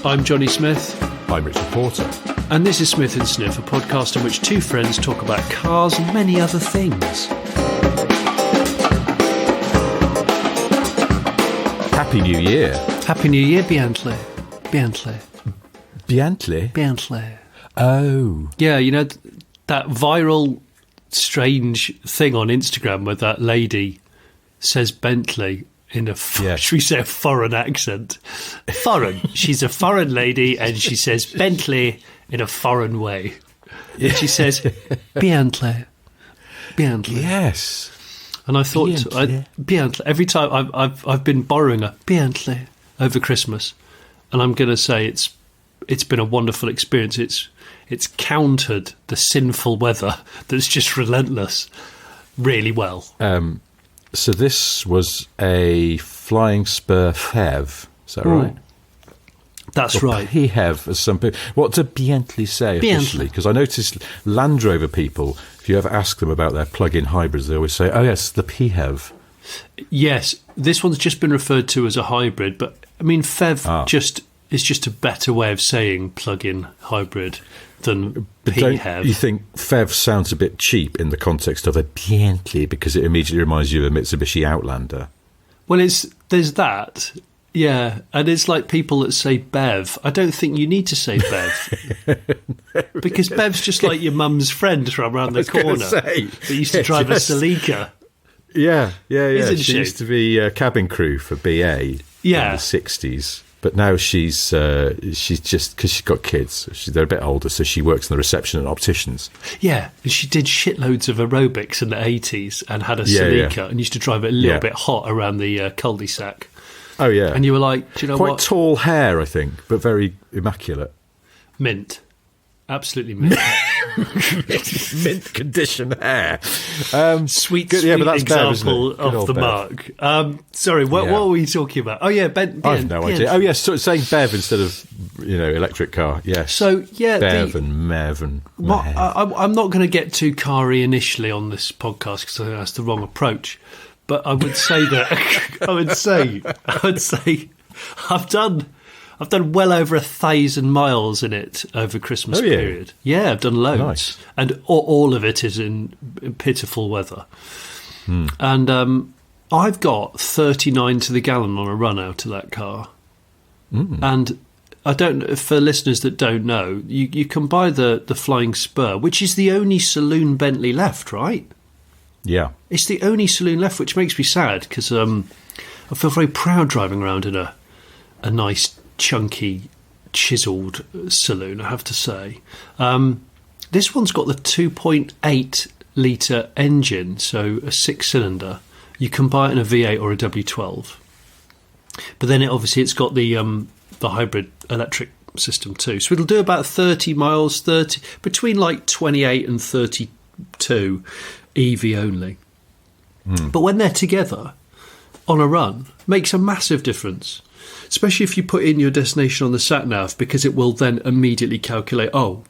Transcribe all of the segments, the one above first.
I'm Johnny Smith. I'm Richard Porter. And this is Smith & Sniff, a podcast in which two friends talk about cars and many other things. Happy New Year. Happy New Year, Bentley. Bentley? Bentley. Oh. Yeah, you know, that viral, strange thing on Instagram where that lady says Bentley in a, should we say, a foreign accent? Foreign. She's a foreign lady and she says Bentley in a foreign way. And she says, Bentley. Bentley. Yes. And I thought, Bentley. Every time I've been borrowing a Bentley over Christmas, and I'm going to say it's been a wonderful experience. It's countered the sinful weather that's just relentless really well. So this was a Flying Spur PHEV, is that right? That's or right. PHEV, as some people. What do Bentley say officially? Because I noticed Land Rover people, if you ever ask them about their plug-in hybrids, they always say, oh yes, the PHEV. Yes, this one's just been referred to as a hybrid, but I mean, PHEV is just a better way of saying plug-in hybrid than PHEV. Don't you think PHEV sounds a bit cheap in the context of a Bentley because it immediately reminds you of a Mitsubishi Outlander? Well, there's that, yeah, and it's like people that say BEV. I don't think you need to say BEV because BEV's just like your mum's friend from around the corner that used to drive a Celica. Yeah. She she used to be cabin crew for BA in the 60s. But now she's just, because she's got kids, they're a bit older, so she works in the reception at opticians. Yeah, and she did shitloads of aerobics in the 80s and had a Celica and used to drive it a little bit hot around the cul-de-sac. Oh, yeah. And you were like, do you know Quite what? tall hair, I think, but very immaculate. Mint. Absolutely mint. Mint condition hair. Sweet but that's example Bev, of the Bev. mark. Sorry, what were we talking about? Oh, yeah, I have no idea. Oh, yes, so saying Bev instead of, electric car, yes. So, yeah. Bev and Mev and Mev. I'm not going to get too car-y initially on this podcast because I think that's the wrong approach. But I would say that, I would say I've done well over 1,000 miles in it over Christmas period. Yeah, I've done loads. Nice. And all of it is in pitiful weather. And I've got 39 to the gallon on a run out of that car. And I don't, for listeners that don't know, you can buy the Flying Spur, which is the only saloon Bentley left, right? Yeah. It's the only saloon left, which makes me sad because I feel very proud driving around in a nice, chunky, chiselled saloon, I have to say. This one's got the 2.8 litre engine, so a 6-cylinder. You can buy it in a V8 or a W12. But then it's got the hybrid electric system too. So it'll do about 30 miles, between like 28 and 32 EV only. But when they're together on a run, makes a massive difference. Especially if you put in your destination on the sat-nav, because it will then immediately calculate, you're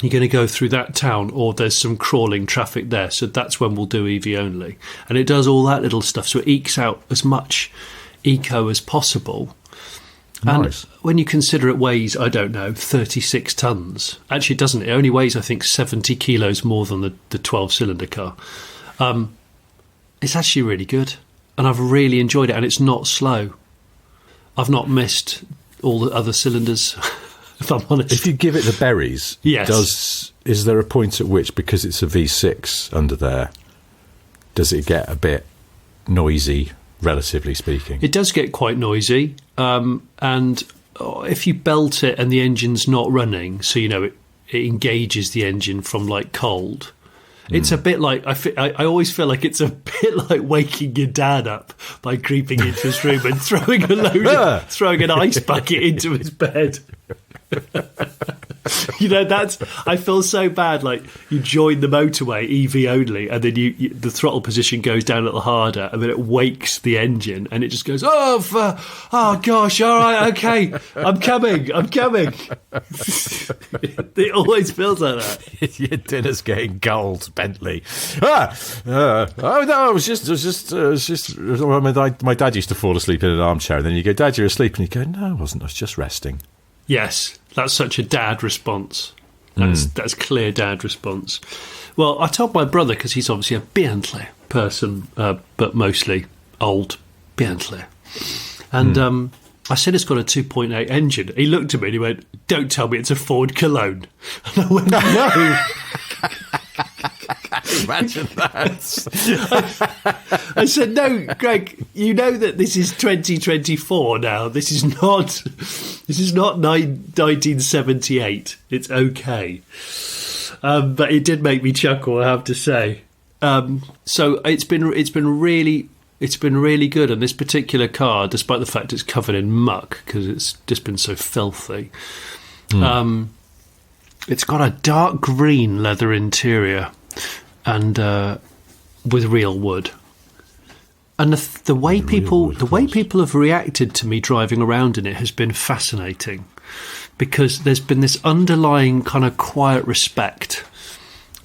going to go through that town or there's some crawling traffic there, so that's when we'll do EV only. And it does all that little stuff, so it ekes out as much eco as possible. Nice. And when you consider it weighs, 36 tonnes. Actually, it doesn't. It only weighs, I think, 70 kilos more than the 12-cylinder car. It's actually really good. And I've really enjoyed it, and it's not slow. I've not missed all the other cylinders, if I'm honest. If you give it the berries, yes. Is there a point at which, because it's a V6 under there, does it get a bit noisy, relatively speaking? It does get quite noisy, and if you belt it and the engine's not running, so it engages the engine from like cold. It's a bit like I always feel like it's a bit like waking your dad up by creeping into his room and throwing an ice bucket into his bed. I feel so bad. Like you join the motorway EV only, and then the throttle position goes down a little harder, and then it wakes the engine, and it just goes, oh gosh, all right, okay, I'm coming. It always feels like that. Your dinner's getting cold, Bentley. Oh no, it was just. My dad used to fall asleep in an armchair, and then you go, Dad, you're asleep, and you go, no, I wasn't. I was just resting. Yes, that's such a dad response. That's clear dad response. Well, I told my brother, because he's obviously a Bentley person, but mostly old Bentley. And I said it's got a 2.8 engine. He looked at me and he went, "Don't tell me it's a Ford Cologne." And I went, "No." Imagine that. I said, "No, Greg, you know that this is 2024 now. This is not 1978. It's okay." But it did make me chuckle, I have to say. So it's been really good. And this particular car, despite the fact it's covered in muck because it's just been so filthy, it's got a dark green leather interior and with real wood. And the way people have reacted to me driving around in it has been fascinating, because there's been this underlying kind of quiet respect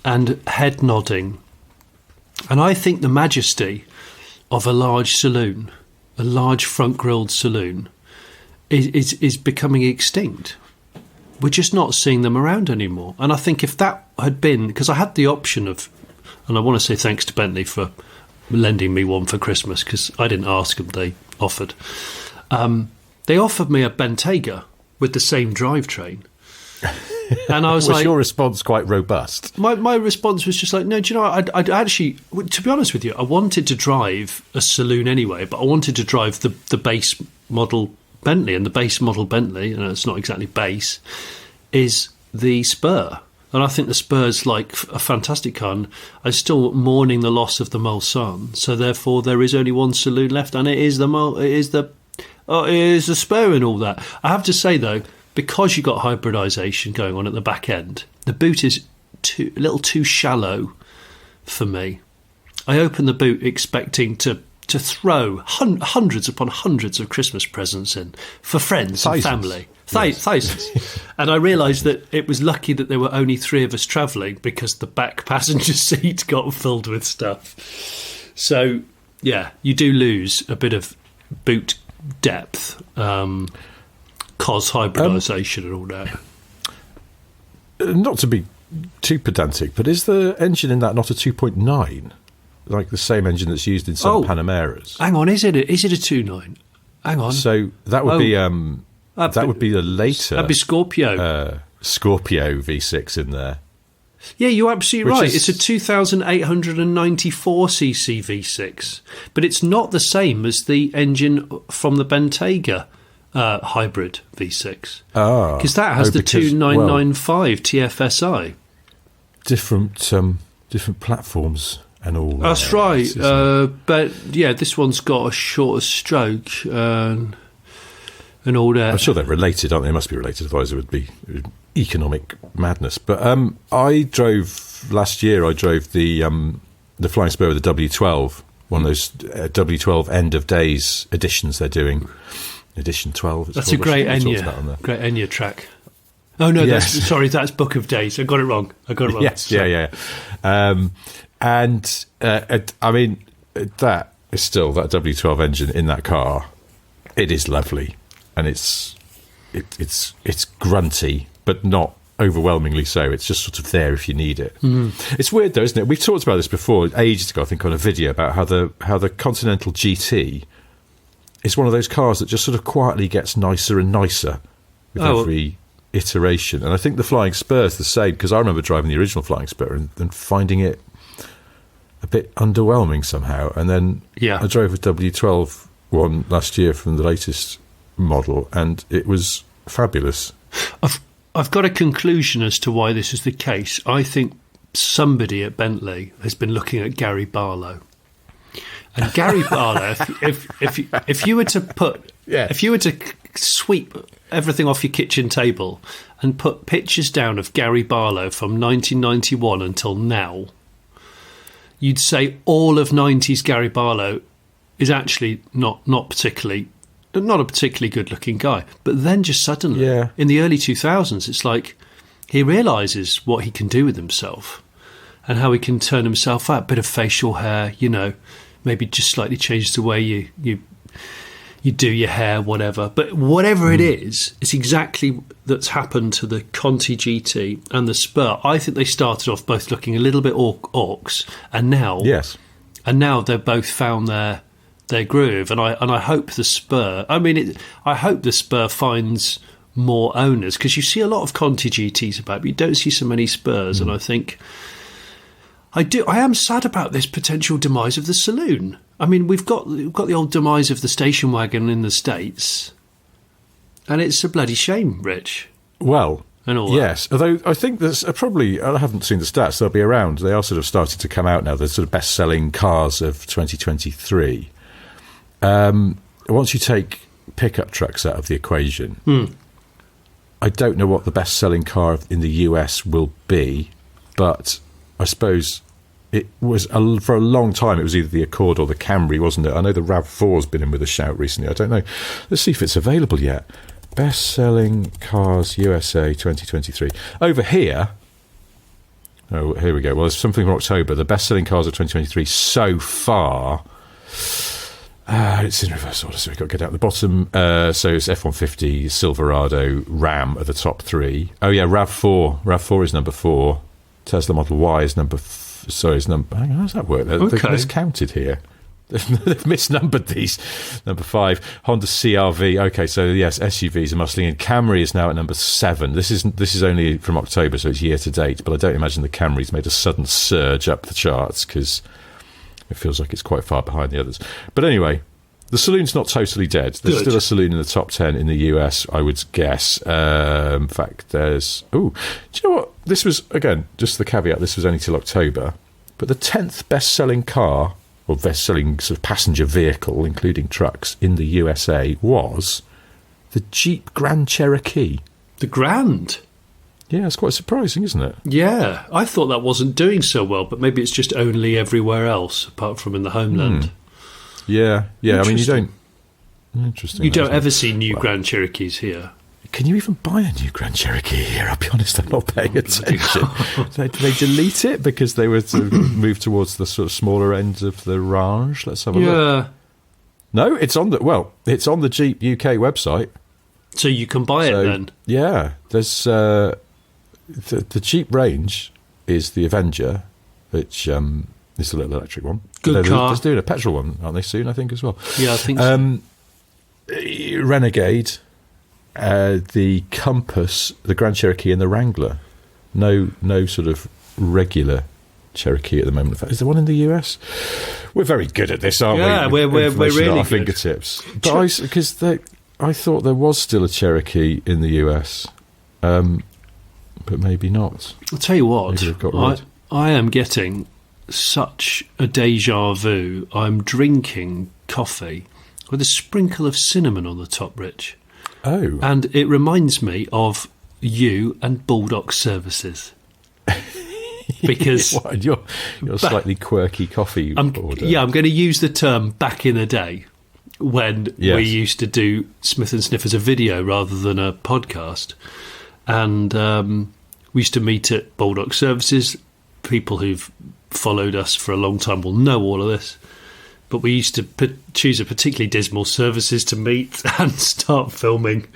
and head nodding. And I think the majesty of a large saloon, a large front-grilled saloon, is becoming extinct. We're just not seeing them around anymore. And I think if that had been... Because I had the option of... And I want to say thanks to Bentley for lending me one for Christmas, because I didn't ask them, they offered. They offered me a Bentayga with the same drivetrain. And I was like... Was your response quite robust? My response was just like, no, do you know, I'd actually... To be honest with you, I wanted to drive a saloon anyway, but I wanted to drive the base model Bentley, and the base model Bentley, and it's not exactly base, is the Spur. And I think the Spur's like a fantastic car. And I'm still mourning the loss of the Mulsanne, so therefore there is only one saloon left, and it is the Spur and all that. I have to say though, because you've got hybridisation going on at the back end, the boot is a little too shallow for me. I opened the boot expecting to throw hundreds upon hundreds of Christmas presents in for friends and family. Thousands. And I realised that it was lucky that there were only 3 of us travelling, because the back passenger seat got filled with stuff. So, yeah, you do lose a bit of boot depth, cos hybridisation and all that. Not to be too pedantic, but is the engine in that not a 2.9? Like the same engine that's used in some Panameras? Hang on, is it a 2.9? Hang on. So that would be... that would be the later... That'd be Scorpio. Scorpio V6 in there. Yeah, you're absolutely right. It's a 2,894cc V6. But it's not the same as the engine from the Bentayga hybrid V6. Because that has the 2995 TFSI. Different platforms and all. That's right. But, yeah, this one's got a shorter stroke and all that. I'm sure they're related, aren't they? They must be related, otherwise it would be economic madness. But last year I drove the Flying Spur with the W12, one of those W12 end of days editions they're doing. Edition 12. That's a great Enya track. Oh no, yes. That's Book of Days. I got it wrong. Yes, yeah. And I mean, that is still that W12 engine in that car. It is lovely. And it's grunty, but not overwhelmingly so. It's just sort of there if you need it. It's weird though, isn't it? We've talked about this before ages ago, I think, on a video about how the Continental GT is one of those cars that just sort of quietly gets nicer and nicer with every iteration. And I think the Flying Spur is the same, because I remember driving the original Flying Spur and finding it a bit underwhelming somehow. And then I drove a W12 one last year from the latest model, and it was fabulous. I've got a conclusion as to why this is the case. I think somebody at Bentley has been looking at Gary Barlow. And Gary Barlow, if you were to sweep everything off your kitchen table and put pictures down of Gary Barlow from 1991 until now, you'd say all of 90s Gary Barlow is actually not a particularly good-looking guy. But then just suddenly, in the early 2000s, it's like he realises what he can do with himself and how he can turn himself up. Bit of facial hair, maybe just slightly change the way you you do your hair, whatever. But whatever it is, it's exactly that's happened to the Conti GT and the Spur. I think they started off both looking a little bit orcs, and now they've both found their groove. And I hope the Spur. I hope the Spur finds more owners, because you see a lot of Conti GTs about, but you don't see so many Spurs. And I think I am sad about this potential demise of the Saloon. I mean, we've got the old demise of the station wagon in the States, and it's a bloody shame, Rich. Well, and all yes. that. Although I think there's probably, I haven't seen the stats, they'll be around. They are sort of starting to come out now, the sort of best-selling cars of 2023. Once you take pickup trucks out of the equation, I don't know what the best-selling car in the US will be, but I suppose it was, for a long time, it was either the Accord or the Camry, wasn't it? I know the RAV4's been in with a shout recently. I don't know. Let's see if it's available yet. Best-selling cars USA 2023. Over here, oh, here we go. Well, there's something from October. The best-selling cars of 2023 so far. It's in reverse order, so we've got to get out the bottom. So it's F-150, Silverado, Ram are the top three. Oh, yeah, RAV4. RAV4 is number 4. Tesla Model Y is number... hang on, how does that work? They've miscounted here. They've misnumbered these. Number 5, Honda CR-V. Okay, so yes, SUVs are muscling in. Camry is now at number 7. This is only from October, so it's year to date, but I don't imagine the Camry's made a sudden surge up the charts, because it feels like it's quite far behind the others. But anyway, the Saloon's not totally dead. There's still a Saloon in the top 10 in the US, I would guess. In fact, there's... Oh, do you know what? This was, again, just the caveat, this was only till October, but the 10th best-selling car, or best-selling sort of passenger vehicle, including trucks, in the USA was the Jeep Grand Cherokee. The Grand? Yeah, it's quite surprising, isn't it? Yeah, I thought that wasn't doing so well, but maybe it's just only everywhere else, apart from in the homeland. Yeah. I mean, you don't... Interesting. You don't ever see new Grand Cherokees here. Can you even buy a new Grand Cherokee here? I'll be honest, I'm not paying attention. Did they delete it because they were to move towards the sort of smaller end of the range? Let's have a look. No, it's on the Jeep UK website. So you can buy it then? Yeah. There's the Jeep range is the Avenger, which is a little electric one. Good car. They're doing a petrol one, aren't they, soon, I think, as well? Yeah, I think so. Renegade, the Compass, the Grand Cherokee, and the Wrangler. No sort of regular Cherokee at the moment. In fact, is there one in the US? We're very good at this, aren't we? Yeah, we're really at our good. Fingertips. But because I thought there was still a Cherokee in the US, but maybe not. I'll tell you what, right. I am getting such a deja vu. I'm drinking coffee with a sprinkle of cinnamon on the top, Rich. Oh. And it reminds me of you and Bulldog Services. Because you're slightly quirky coffee order. Yeah, I'm going to use the term back in the day when we used to do Smith & Sniff as a video rather than a podcast. And we used to meet at Bulldog Services. People who've followed us for a long time will know all of this. But we used to choose a particularly dismal services to meet and start filming.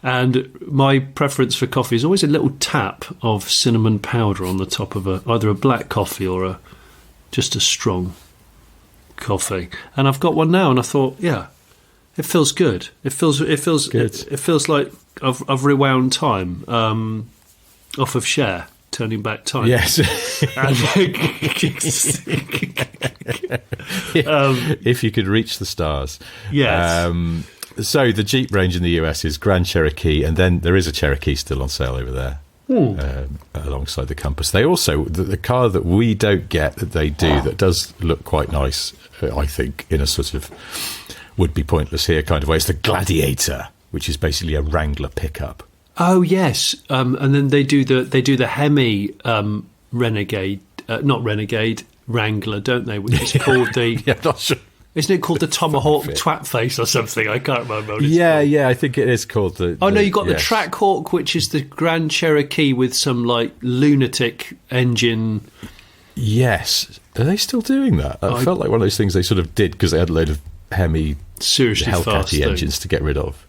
And my preference for coffee is always a little tap of cinnamon powder on the top of either a black coffee or just a strong coffee. And I've got one now, and I thought, yeah, it feels good. It feels good. It feels like I've rewound time off of Cher. Turning back time. Yes. If you could reach the stars. Yes. So the Jeep range in the US is Grand Cherokee, and then there is a Cherokee still on sale over there alongside the Compass. They also, the car that we don't get that they do that does look quite nice, I think, in a sort of would be pointless here kind of way, it's the Gladiator, which is basically a Wrangler pickup. Oh yes, and then they do the Hemi Renegade, not Renegade, Wrangler, don't they? Which is called the. Yeah, I'm not sure. Isn't it called the Tomahawk Twat Face or something? I can't remember. What it's called. I think it is called the. Oh no, you got the Trackhawk, which is the Grand Cherokee with some like lunatic engine. Yes, are they still doing that? I felt like one of those things they sort of did because they had a load of Hemi seriously fast Hellcat engines to get rid of.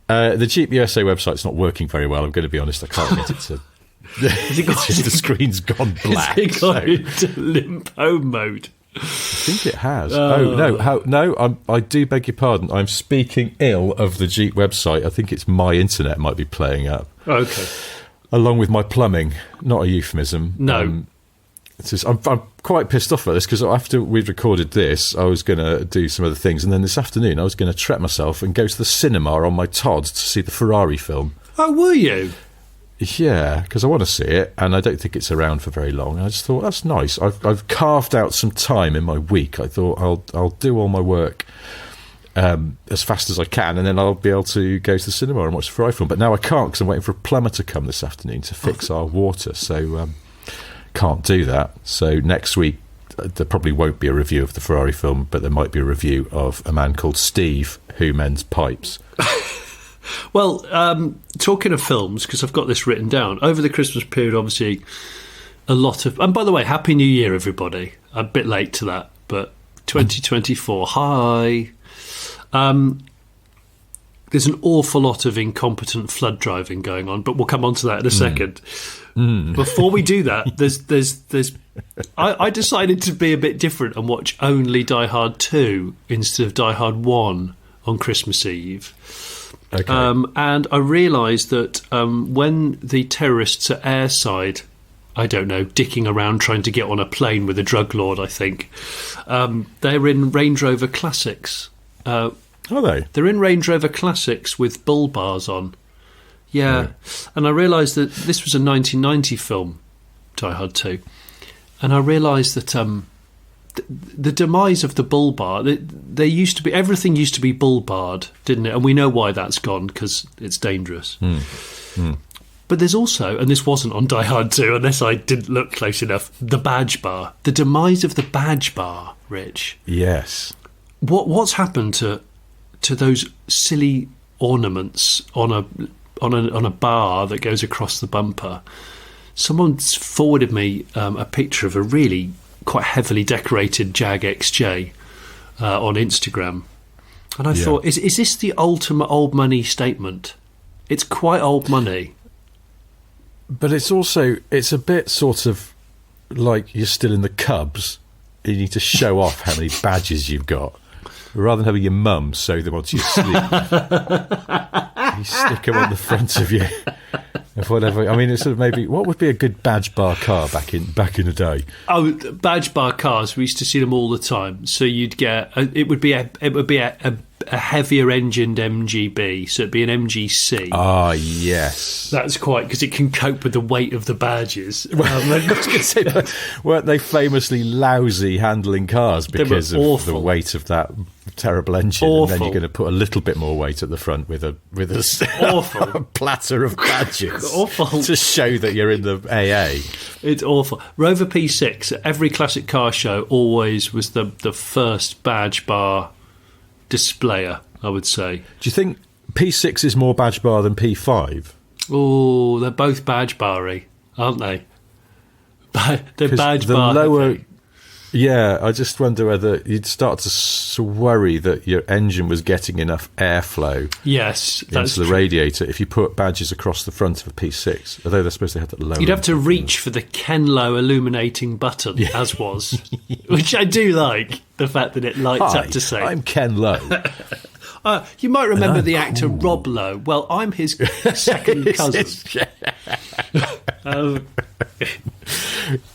The Jeep USA website's not working very well, I'm going to be honest. I can't get it to... the screen's gone black. Has it gone into limp home mode? I think it has. No, I do beg your pardon. I'm speaking ill of the Jeep website. I think it's my internet might be playing up. Okay. Along with my plumbing. Not a euphemism. No. I'm quite pissed off about this because after we'd recorded this, I was going to do some other things. And then this afternoon, I was going to trap myself and go to the cinema on my Todd to see the Ferrari film. Oh, were you? Yeah, because I want to see it, and I don't think it's around for very long. I just thought, that's nice. I've carved out some time in my week. I thought I'll do all my work as fast as I can, and then I'll be able to go to the cinema and watch the Ferrari film. But now I can't because I'm waiting for a plumber to come this afternoon to fix our water, so can't do that. So next week, there probably won't be a review of the Ferrari film, but there might be a review of a man called Steve who mends pipes. Well, talking of films, because I've got this written down, over the Christmas period, obviously, a lot of... And by the way, Happy New Year, everybody. I'm a bit late to that, but 2024, hi. There's an awful lot of incompetent flood driving going on, but we'll come on to that in a second. Before we do that, I decided to be a bit different and watch only Die Hard 2 instead of Die Hard 1 on Christmas Eve. Okay. And I realised that when the terrorists are airside, I don't know, dicking around trying to get on a plane with a drug lord, I think, they're in Range Rover Classics. Are they? They're in Range Rover Classics with bull bars on. Yeah. Right. And I realised that this was a 1990 film, Die Hard 2. And I realised that... the demise of the bull bar, they used to be, everything used to be bull barred, didn't it? And we know why that's gone, because it's dangerous. But there's also, and this wasn't on Die Hard 2 unless I didn't look close enough, the badge bar. The demise of the badge bar, Rich. Yes. What's happened to those silly ornaments on a bar that goes across the bumper? Someone's forwarded me a picture of a really quite heavily decorated Jag XJ on Instagram, and I thought, is this the ultimate old money statement? It's quite old money, but it's a bit sort of like you're still in the Cubs. You need to show off how many badges you've got, rather than having your mum sew them onto your sleeve. You stick them on the front of you. Of whatever. I mean, it's sort of maybe what would be a good badge bar car back in the day? Oh, badge bar cars. We used to see them all the time. So you'd get it would be a heavier engined MGB. So it'd be an MGC. Ah, yes. That's quite because it can cope with the weight of the badges. I was going to say, weren't they famously lousy handling cars because of the weight of that terrible engine? Awful. And then you're going to put a little bit more weight at the front with a awful platter of badges. Awful. To show that you're in the AA. It's awful. Rover P6 at every classic car show always was the first badge bar displayer, I would say. Do you think P6 is more badge bar than P5? Oh, they're both badge bar-y, aren't they? They're badge bar. Lower, yeah, I just wonder whether you'd start to worry that your engine was getting enough airflow into the radiator if you put badges across the front of a P6, although they're supposed to have that lower. You'd have to reach for the Kenlo illuminating button, as was, which I do like, the fact that it lights up to say, I'm Ken Lowe. You might remember the actor Rob Lowe. Well, I'm his second cousin.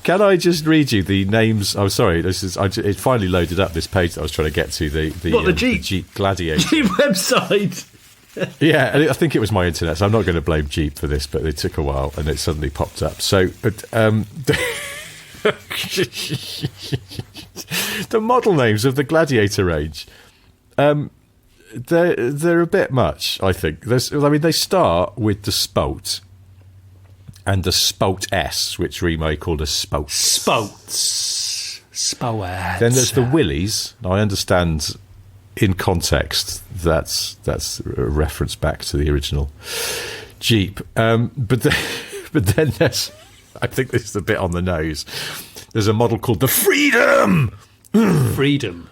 Can I just read you the names? Oh, sorry. It finally loaded up this page that I was trying to get to. The Jeep Gladiator Jeep website. Yeah, and I think it was my internet, so I'm not going to blame Jeep for this, but it took a while and it suddenly popped up. So, the model names of the Gladiator range. They're a bit much, I think. They start with the Spout and the Spout S, which Remo called a Spout. Spouts. Then there's the Willies. Now, I understand in context that's a reference back to the original Jeep. But then there's, I think this is a bit on the nose, there's a model called the Freedom. Freedom.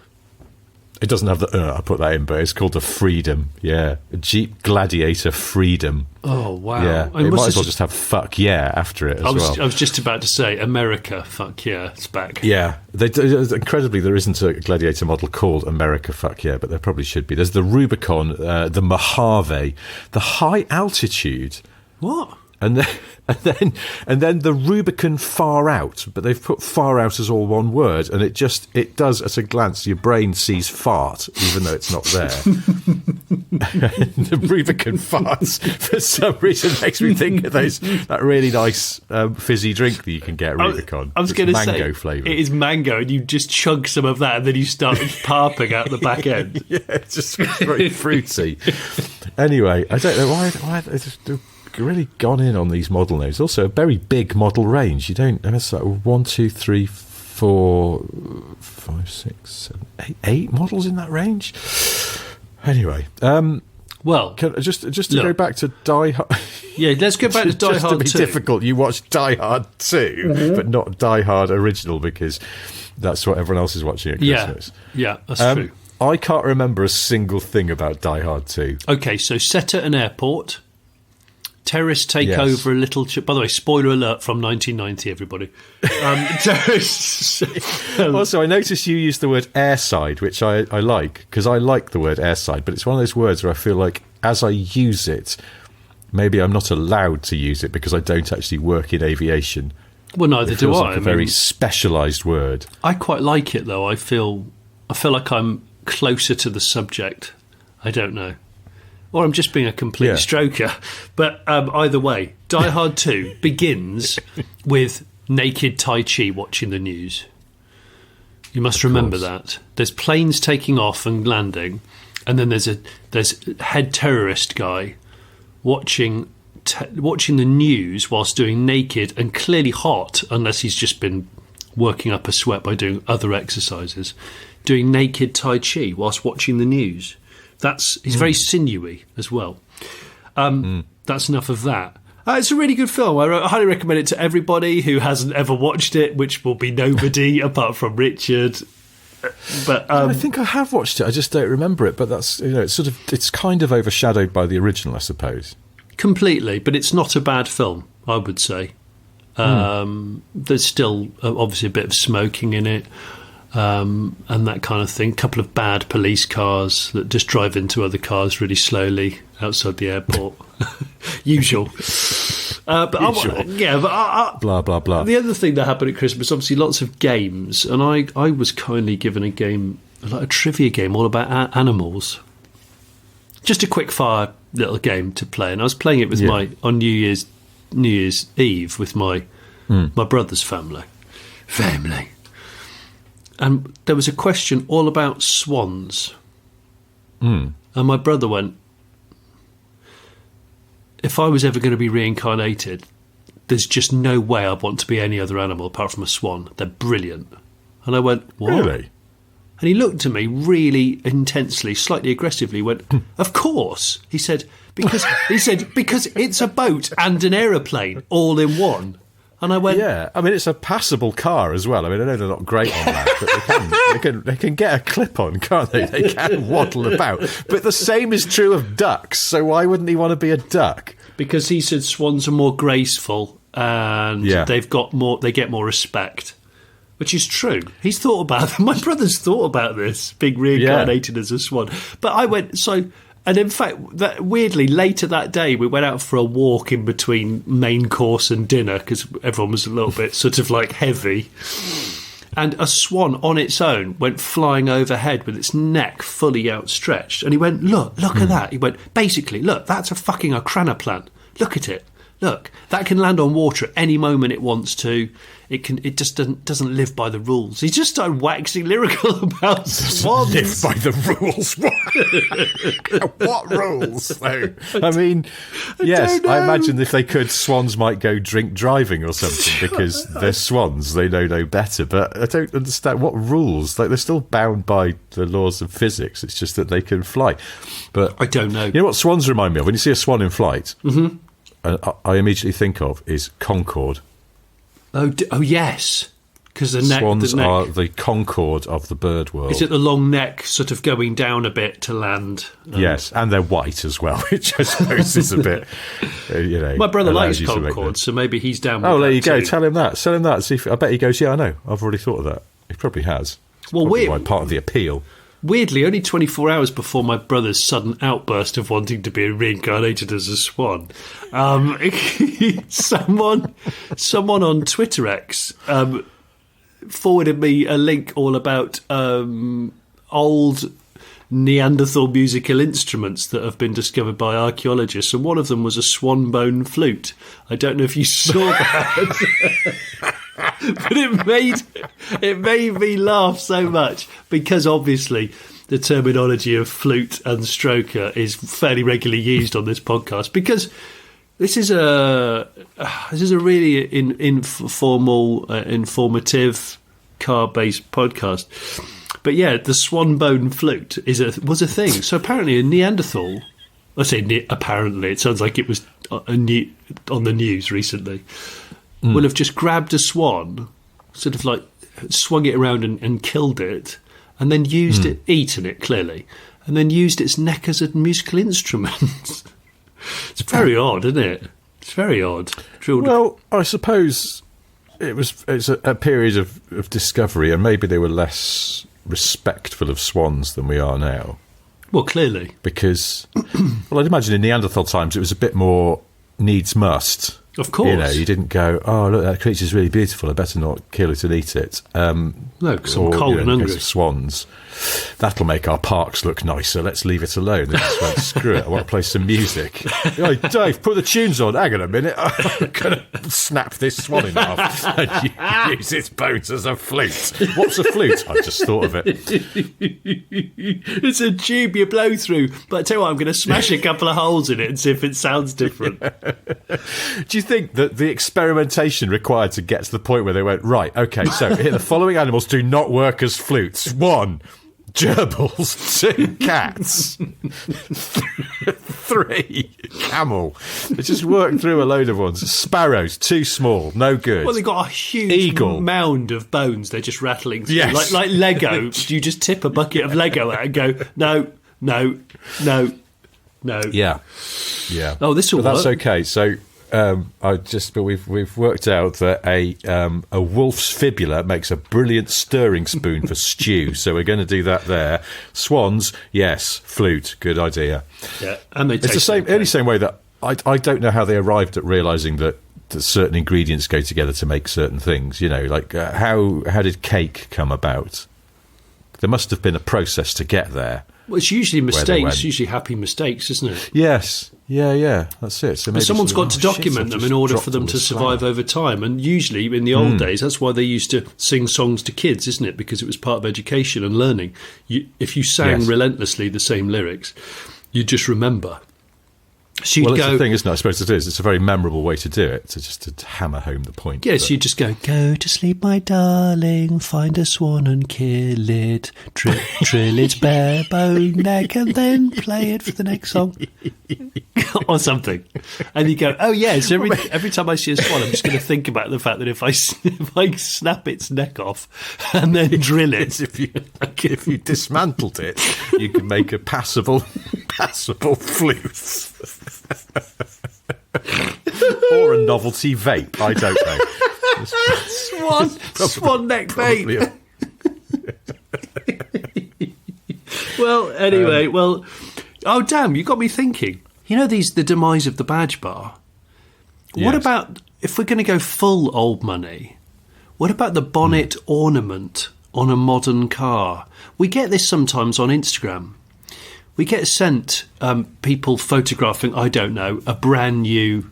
It doesn't have the, I put that in, but it's called the Freedom. Yeah. A Jeep Gladiator Freedom. Oh, wow. Yeah. It might as well just have fuck yeah after it as well. I was just about to say, America, fuck yeah, it's back. Yeah. Incredibly, there isn't a Gladiator model called America, fuck yeah, but there probably should be. There's the Rubicon, the Mojave, the High Altitude. What? And then the Rubicon Far Out, but they've put Far Out as all one word, and it does at a glance. Your brain sees fart, even though it's not there. The Rubicon Farts, for some reason, makes me think of that really nice fizzy drink that you can get at Rubicon. I was going to say mango flavour. It is mango, and you just chug some of that, and then you start parping out the back end. Yeah, it's just very fruity. Anyway, I don't know why they've really gone in on these model names. Also, a very big model range. You don't, and it's like 1, 2, 3, 4, 5, 6, 7, 8 models in that range. Anyway, well, just to go back to Die Hard. Yeah, let's go back to Die Hard 2. Just to be difficult, you watched Die Hard 2, but not Die Hard original, because that's what everyone else is watching at Christmas. Yeah, that's true. I can't remember a single thing about Die Hard 2. Okay, so set at an airport. Terrorists take over a little... by the way, spoiler alert from 1990, everybody. Terrorists... Also, I noticed you used the word airside, which I like, because I like the word airside, but it's one of those words where I feel like as I use it, maybe I'm not allowed to use it because I don't actually work in aviation. Well, neither do I. Like a very specialised word. I quite like it, though. I feel like I'm closer to the subject. I don't know. Or I'm just being a complete stroker. But either way, Die Hard 2 begins with naked Tai Chi watching the news. You must remember that. There's planes taking off and landing, and then there's head terrorist guy watching the news whilst doing naked and clearly hot, unless he's just been working up a sweat by doing other exercises, doing naked Tai Chi whilst watching the news. He's very sinewy as well. That's enough of that. It's a really good film. I highly recommend it to everybody who hasn't ever watched it, which will be nobody apart from Richard. But I think I have watched it. I just don't remember it. But that's it's kind of overshadowed by the original, I suppose. Completely, but it's not a bad film, I would say. There's still obviously a bit of smoking in it. And that kind of thing. A couple of bad police cars that just drive into other cars really slowly outside the airport. Usual. Blah, blah, blah. The other thing that happened at Christmas, obviously lots of games, and I was kindly given a game, like a trivia game all about animals. Just a quick fire little game to play, and I was playing it with on New Year's Eve with my brother's family. And there was a question all about swans. And my brother went, if I was ever going to be reincarnated, there's just no way I'd want to be any other animal apart from a swan. They're brilliant. And I went, what? Really? And he looked at me really intensely, slightly aggressively, went, of course. He said, because it's a boat and an aeroplane all in one. And I went, yeah. I mean, it's a passable car as well. I mean, I know they're not great on that, but they can get a clip on, can't they? They can waddle about. But the same is true of ducks. So why wouldn't he want to be a duck? Because he said swans are more graceful and they get more respect, which is true. He's thought about that. My brother's thought about this, being reincarnated as a swan. But I went And in fact, weirdly, later that day, we went out for a walk in between main course and dinner because everyone was a little bit sort of like heavy. And a swan on its own went flying overhead with its neck fully outstretched. And he went, look at that. He went, basically, look, that's a fucking ecrana plant. Look at it. Look, that can land on water at any moment it wants to. It just doesn't live by the rules. He just started waxing lyrical about swans. Live by the rules. What rules, though? I mean, yes, I imagine if they could, swans might go drink driving or something because they're swans. They know no better. But I don't understand what rules. Like, they're still bound by the laws of physics. It's just that they can fly. But I don't know. You know what swans remind me of? When you see a swan in flight, I immediately think of is Concorde. Oh yes, Because swans the neck, are the concord of the bird world. is it the long neck sort of going down a bit to land? Yes, and they're white as well, which I suppose is a bit, My brother likes concord, so maybe he's down with there you go. too. Tell him that. Tell him that. See if, I bet he goes, yeah, I know. I've already thought of that. He probably has. Well, part of the appeal. Weirdly, only 24 hours before my brother's sudden outburst of wanting to be reincarnated as a swan, someone on Twitter X forwarded me a link all about old Neanderthal musical instruments that have been discovered by archaeologists, and one of them was a swan bone flute. I don't know if you saw that. But it made me laugh so much, because obviously the terminology of flute and stroker is fairly regularly used on this podcast, because this is a really informal, informative, car-based podcast. But yeah, the swan bone flute was a thing. So apparently a Neanderthal, I say apparently, it sounds like it was on the news recently, will have just grabbed a swan, sort of like swung it around and killed it, and then used it, eaten it clearly, and then used its neck as a musical instrument. It's very odd, isn't it? It's very odd. Well, I suppose it's a period of discovery, and maybe they were less respectful of swans than we are now. Well, clearly. Because, I'd imagine in Neanderthal times it was a bit more needs must. Of course. You didn't go, oh, look, that creature's really beautiful, I better not kill it and eat it. No, because I'm cold and hungry. Swans. That'll make our parks look nicer, let's leave it alone. They just went, screw it, I want to play some music. Oh, Dave, put the tunes on. Hang on a minute, I'm going to snap this swan in half and use its bones as a flute. What's a flute? I just thought of it. It's a tube you blow through, but I tell you what, I'm going to smash a couple of holes in it and see if it sounds different. Do you think that the experimentation required to get to the point where they went, right, okay, so here the following animals do not work as flutes? 1, gerbils. 2, cats. 3, camel. They just worked through a load of ones. Sparrows, too small, no good. Well, they've got a huge eagle mound of bones they're just rattling through. Yes. Like Lego. You just tip a bucket of Lego out and go, no. Yeah. Oh, this will work. That's okay. So we've worked out that a wolf's fibula makes a brilliant stirring spoon for stew. So we're going to do that there. Swans, yes. Flute, good idea. Yeah, and it's the same way that I don't know how they arrived at realising that certain ingredients go together to make certain things. Like how did cake come about? There must have been a process to get there. Well, it's usually mistakes, usually happy mistakes, isn't it? Yes. Yeah, that's it. So maybe someone's got to document them in order for them to survive over time. And usually, in the old days, that's why they used to sing songs to kids, isn't it? Because it was part of education and learning. If you sang relentlessly the same lyrics, you'd just remember. So it's the thing, isn't it? I suppose it is. It's a very memorable way to do it, to hammer home the point. Yes, you just go to sleep, my darling, find a swan and kill it, trill its bare bone neck, and then play it for the next song. Or something. And you go, oh, yeah, so every time I see a swan, I'm just going to think about the fact that if I snap its neck off and then drill it. if you dismantled it, you could make a passable flute. Or a novelty vape, I don't know. Swan neck vape. Well, anyway, oh damn, you got me thinking. The demise of the badge bar. Yes. What about, if we're going to go full old money, what about the bonnet ornament on a modern car? We get this sometimes on Instagram. We get sent people photographing, I don't know, a brand new,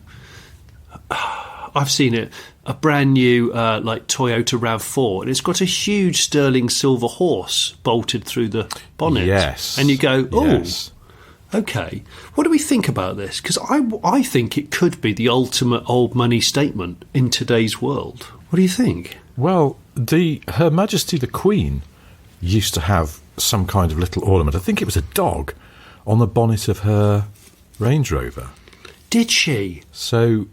I've seen it, a brand new like Toyota RAV4, and it's got a huge sterling silver horse bolted through the bonnet. Yes. And you go, oh, okay. What do we think about this? Because I think it could be the ultimate old money statement in today's world. What do you think? Well, Her Majesty the Queen used to have some kind of little ornament. I think it was a dog on the bonnet of her Range Rover. Did she? So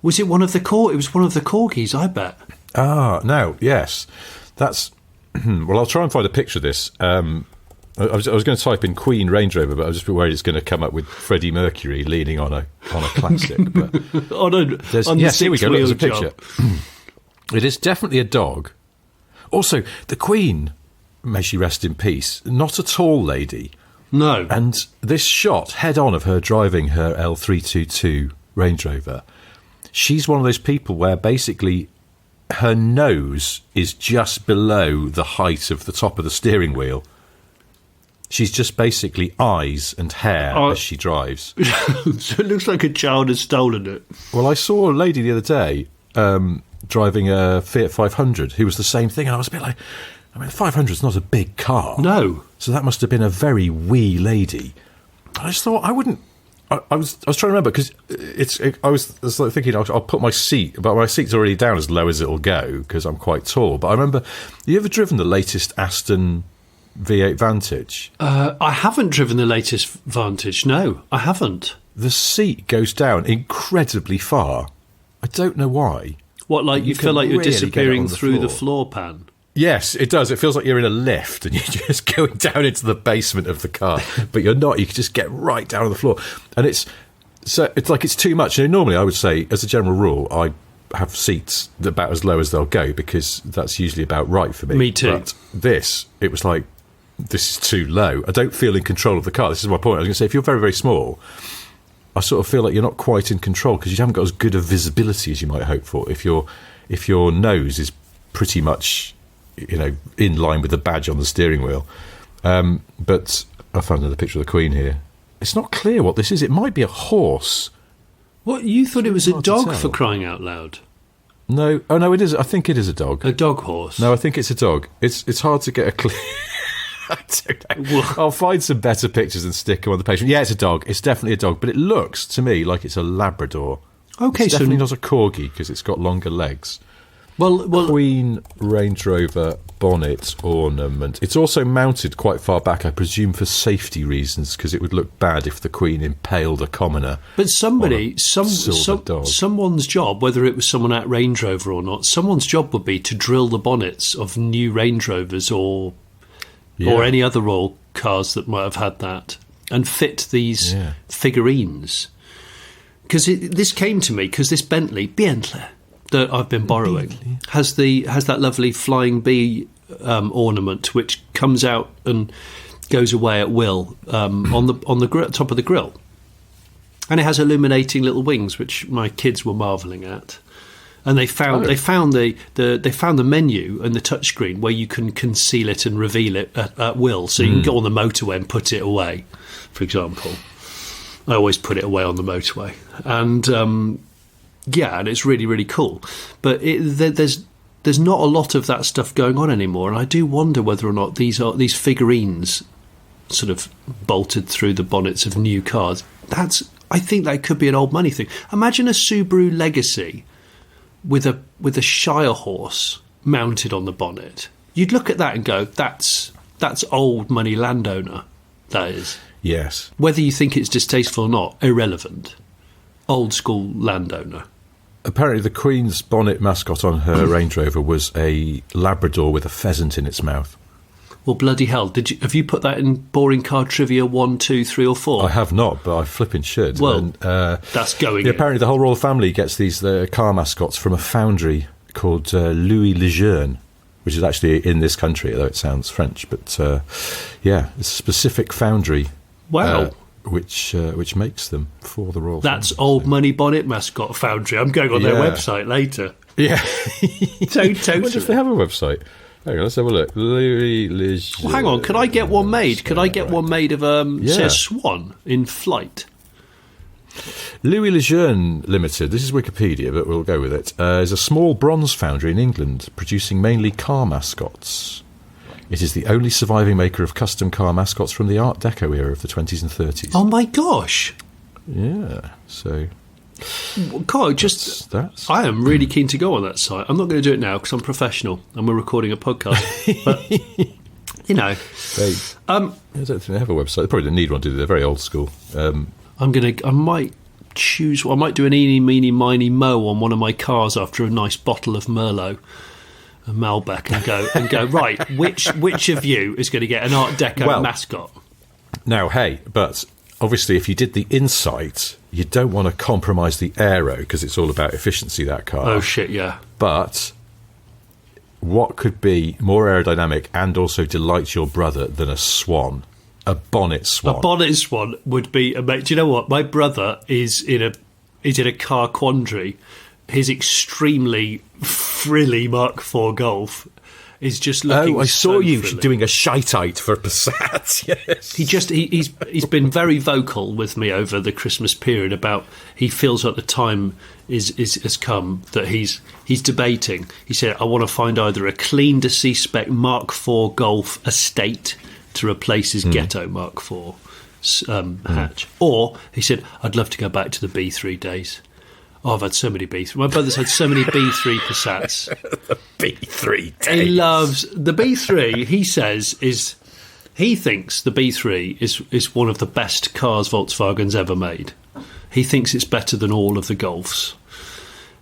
was it one of the It was one of the corgis, I bet. Now, yes, that's... Well, I'll try and find a picture of this. I was going to type in Queen Range Rover, but I was just worried it's going to come up with Freddie Mercury leaning on a classic. But yes, here we go. Look, there's a picture. It is definitely a dog. Also, the Queen, may she rest in peace, not a tall lady. No. And this shot head-on of her driving her L322 Range Rover, she's one of those people where basically her nose is just below the height of the top of the steering wheel. She's just basically eyes and hair as she drives. So it looks like a child has stolen it. Well, I saw a lady the other day driving a Fiat 500 who was the same thing, and I was a bit like, I mean, 500 is not a big car. No. So that must have been a very wee lady. I just thought I wouldn't... I was trying to remember, because I was like thinking I'll put my seat, but my seat's already down as low as it'll go because I'm quite tall. But I remember, you ever driven the latest Aston V8 Vantage? I haven't driven the latest Vantage. No, I haven't. The seat goes down incredibly far. I don't know why. What, like you feel like you're really disappearing through the floor. floor pan? Yes, it does. It feels like you're in a lift and you're just going down into the basement of the car, but you're not. You can just get right down on the floor, and it's like it's too much. Normally, I would say, as a general rule, I have seats about as low as they'll go because that's usually about right for me. Me too. But it was like, this is too low. I don't feel in control of the car. This is my point. I was going to say, if you're very, very small, I sort of feel like you're not quite in control because you haven't got as good a visibility as you might hope for. If your nose is pretty much, in line with the badge on the steering wheel. But I found another picture of the Queen here. It's not clear what this is. It might be a horse. What, you thought it was a dog, for tell. crying out loud? No. Oh, no, it is. I think it is a dog. A dog horse? No, I think it's a dog. It's hard to get a clear... I don't know. I'll find some better pictures and stick them on the page. Yeah, it's a dog. It's definitely a dog. But it looks, to me, like it's a Labrador. Okay, it's definitely not a corgi because it's got longer legs. Well, Queen Range Rover bonnet ornament. It's also mounted quite far back, I presume, for safety reasons, because it would look bad if the Queen impaled a commoner. But someone's job, whether it was someone at Range Rover or not, someone's job would be to drill the bonnets of new Range Rovers or any other Royal cars that might have had that, and fit these figurines. Because this came to me because this Bentley that I've been borrowing has that lovely flying bee ornament which comes out and goes away at will on the top of the grille, and it has illuminating little wings which my kids were marvelling at, and they found the menu and the touchscreen where you can conceal it and reveal it at will, so you can go on the motorway and put it away. For example, I always put it away on the motorway, and and it's really, really cool. But there's not a lot of that stuff going on anymore, and I do wonder whether or not these figurines sort of bolted through the bonnets of new cars. I think that could be an old money thing. Imagine a Subaru Legacy with a Shire horse mounted on the bonnet. You'd look at that and go, that's old money landowner, that is. Yes. Whether you think it's distasteful or not, irrelevant. Old school landowner. Apparently the Queen's bonnet mascot on her Range Rover was a Labrador with a pheasant in its mouth. Well, bloody hell. Have you put that in Boring Car Trivia 1, 2, 3 or 4? I have not, but I flipping should. Well, and, that's going in. Apparently the whole royal family gets these car mascots from a foundry called Louis Lejeune, which is actually in this country, although it sounds French. But, it's a specific foundry. Wow. Which makes them for the royal That's family. Old Money Bonnet Mascot Foundry. I'm going on their website later. Yeah. Totally. I wonder if they have a website. Hang on, let's have a look. Louis Lejeune. Well, hang on, could I get one made? Could I get one made of, say, a swan in flight? Louis Lejeune Limited, this is Wikipedia, but we'll go with it, is a small bronze foundry in England, producing mainly car mascots. It is the only surviving maker of custom car mascots from the Art Deco era of the 20s and 30s. Oh, my gosh. Yeah, so... God, I am really keen to go on that site. I'm not going to do it now because I'm professional and we're recording a podcast. But, I don't think they have a website. They probably don't need one, do they? They're very old school. I might choose. I might do an eeny, meeny, miny, mo on one of my cars after a nice bottle of Merlot, a Malbec, and go right. Which of you is going to get an Art Deco mascot? Now, hey, but obviously, if you did the Insight, you don't want to compromise the aero because it's all about efficiency. That car. Oh shit, yeah. But what could be more aerodynamic and also delight your brother than a Swan? A Bonnet Swan. A Bonnet Swan would be. Do you know what? My brother is in a car quandary. His extremely frilly Mark IV Golf is just looking. Oh, I saw so you frilly. doing a shite for Passat. Yes. He's been very vocal with me over the Christmas period about he feels like the time has come that he's debating. He said, I want to find either a clean to C spec Mark IV Golf estate to replace his ghetto Mark IV hatch, or he said, I'd love to go back to the B3 days. Oh, I've had so many B3. My brother's had so many B3 Passats. The B3 days. He loves the B3. He says he thinks the B3 is one of the best cars Volkswagen's ever made. He thinks it's better than all of the Golfs.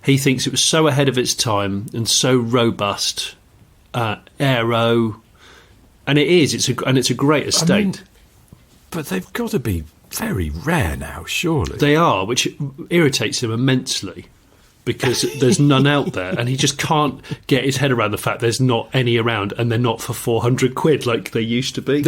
He thinks it was so ahead of its time and so robust, aero, and it is. It's a great estate. I mean, but they've got to be very rare now, surely. They are, which irritates him immensely because there's none out there, and he just can't get his head around the fact there's not any around, and they're not for £400 like they used to be.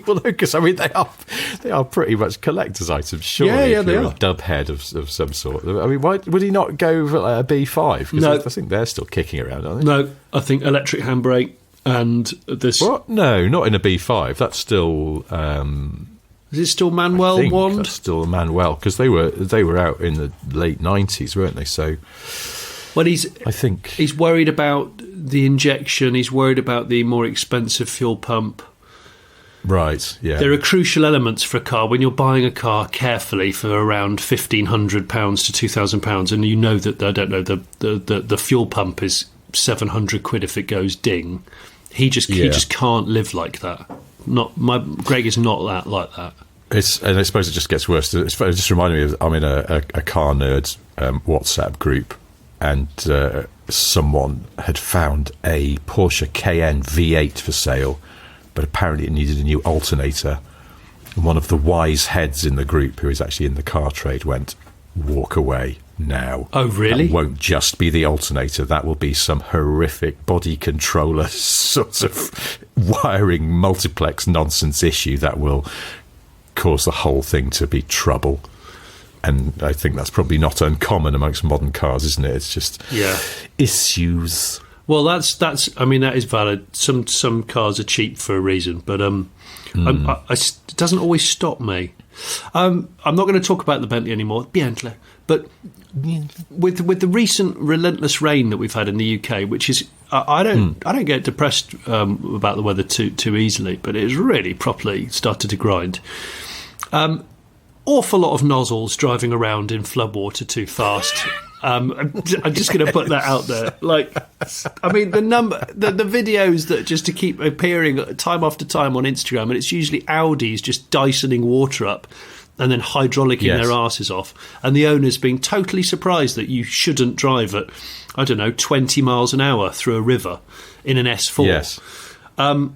Well, because I mean they are pretty much collector's items, surely. Yeah, if they you're are. a dub head of some sort. I mean, why would he not go for a B5? Because No. I think they're still kicking around, aren't they? No, I think electric handbrake and this. What? No, not in a B5. That's still. Is it still I Manuel think Wand? that's still Manuel, because they were out in the late 90s, weren't they? So, Well, I think he's worried about the injection. He's worried about the more expensive fuel pump. right, yeah. There are crucial elements for a car when you're buying a car carefully for around £1,500 to £2,000, and you know that I don't know the fuel pump is £700 if it goes ding. He just can't live like that. Greg is not that like that. And I suppose it just gets worse. It just reminded me of I'm in a car nerd WhatsApp group, and someone had found a Porsche Cayenne V8 for sale, but apparently it needed a new alternator. And one of the wise heads in the group, who is actually in the car trade, went, walk away now. Oh, really? That won't just be the alternator. That will be some horrific body controller sort of wiring multiplex nonsense issue that will cause the whole thing to be trouble. And I think that's probably not uncommon amongst modern cars, isn't it? It's just issues. Well, that's. I mean, that is valid. Some cars are cheap for a reason, but it doesn't always stop me. I'm not going to talk about the Bentley anymore. Bentley, but with the recent relentless rain that we've had in the UK, which is I don't get depressed about the weather too easily, but it's really properly started to grind. Awful lot of nozzles driving around in floodwater too fast. I'm just going to put that out there. Like, I mean, the videos that just to keep appearing time after time on Instagram, and it's usually Audis just Dysoning water up and then hydraulicking their asses off, and the owners being totally surprised that you shouldn't drive at, I don't know, 20 miles an hour through a river in an S4. Yes.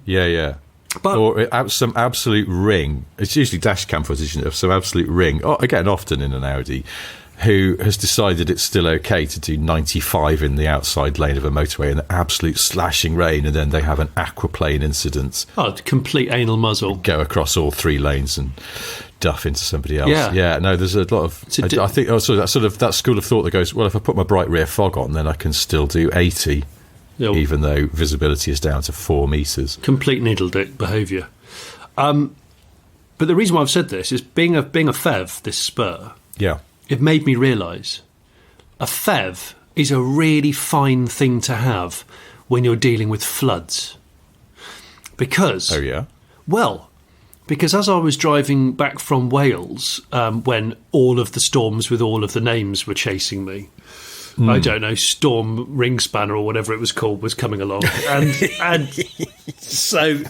Yeah. But, or some absolute ring. It's usually dash cam footage of some absolute ring. Oh, again, often in an Audi, who has decided it's still okay to do 95 in the outside lane of a motorway in absolute slashing rain, and then they have an aquaplane incident. Oh, complete anal muzzle. Go across all three lanes and duff into somebody else. Yeah. No, there's a lot of. I think also that school of thought that goes, well, if I put my bright rear fog on, then I can still do 80. Even though visibility is down to 4 metres. Complete needle dick behaviour. But the reason why I've said this is being a FEV, this Spur, it made me realise a FEV is a really fine thing to have when you're dealing with floods. Because... Oh, yeah? Well, because as I was driving back from Wales, when all of the storms with all of the names were chasing me, I don't know, Storm Ringspanner or whatever it was called was coming along. And so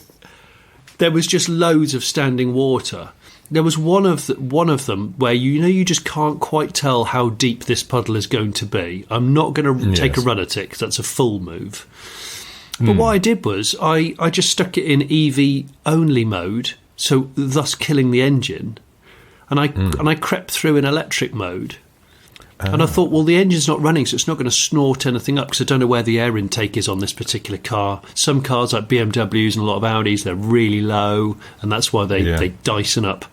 there was just loads of standing water. There was one of them where you just can't quite tell how deep this puddle is going to be. I'm not going to take a run at it because that's a full move. But what I did was I just stuck it in EV only mode, so thus killing the engine, and I crept through in electric mode. And I thought, well, the engine's not running, so it's not going to snort anything up because I don't know where the air intake is on this particular car. Some cars, like BMWs and a lot of Audis, they're really low, and that's why they Dyson up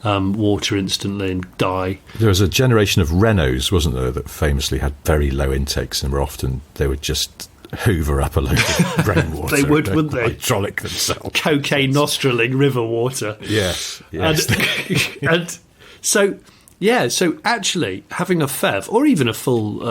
water instantly and die. There was a generation of Renaults, wasn't there, that famously had very low intakes, and they would just hoover up a load of rainwater. They would, wouldn't they? Hydraulic themselves. Cocaine nostriling river water. Yes. And so... Yeah, so actually having a PHEV or even a full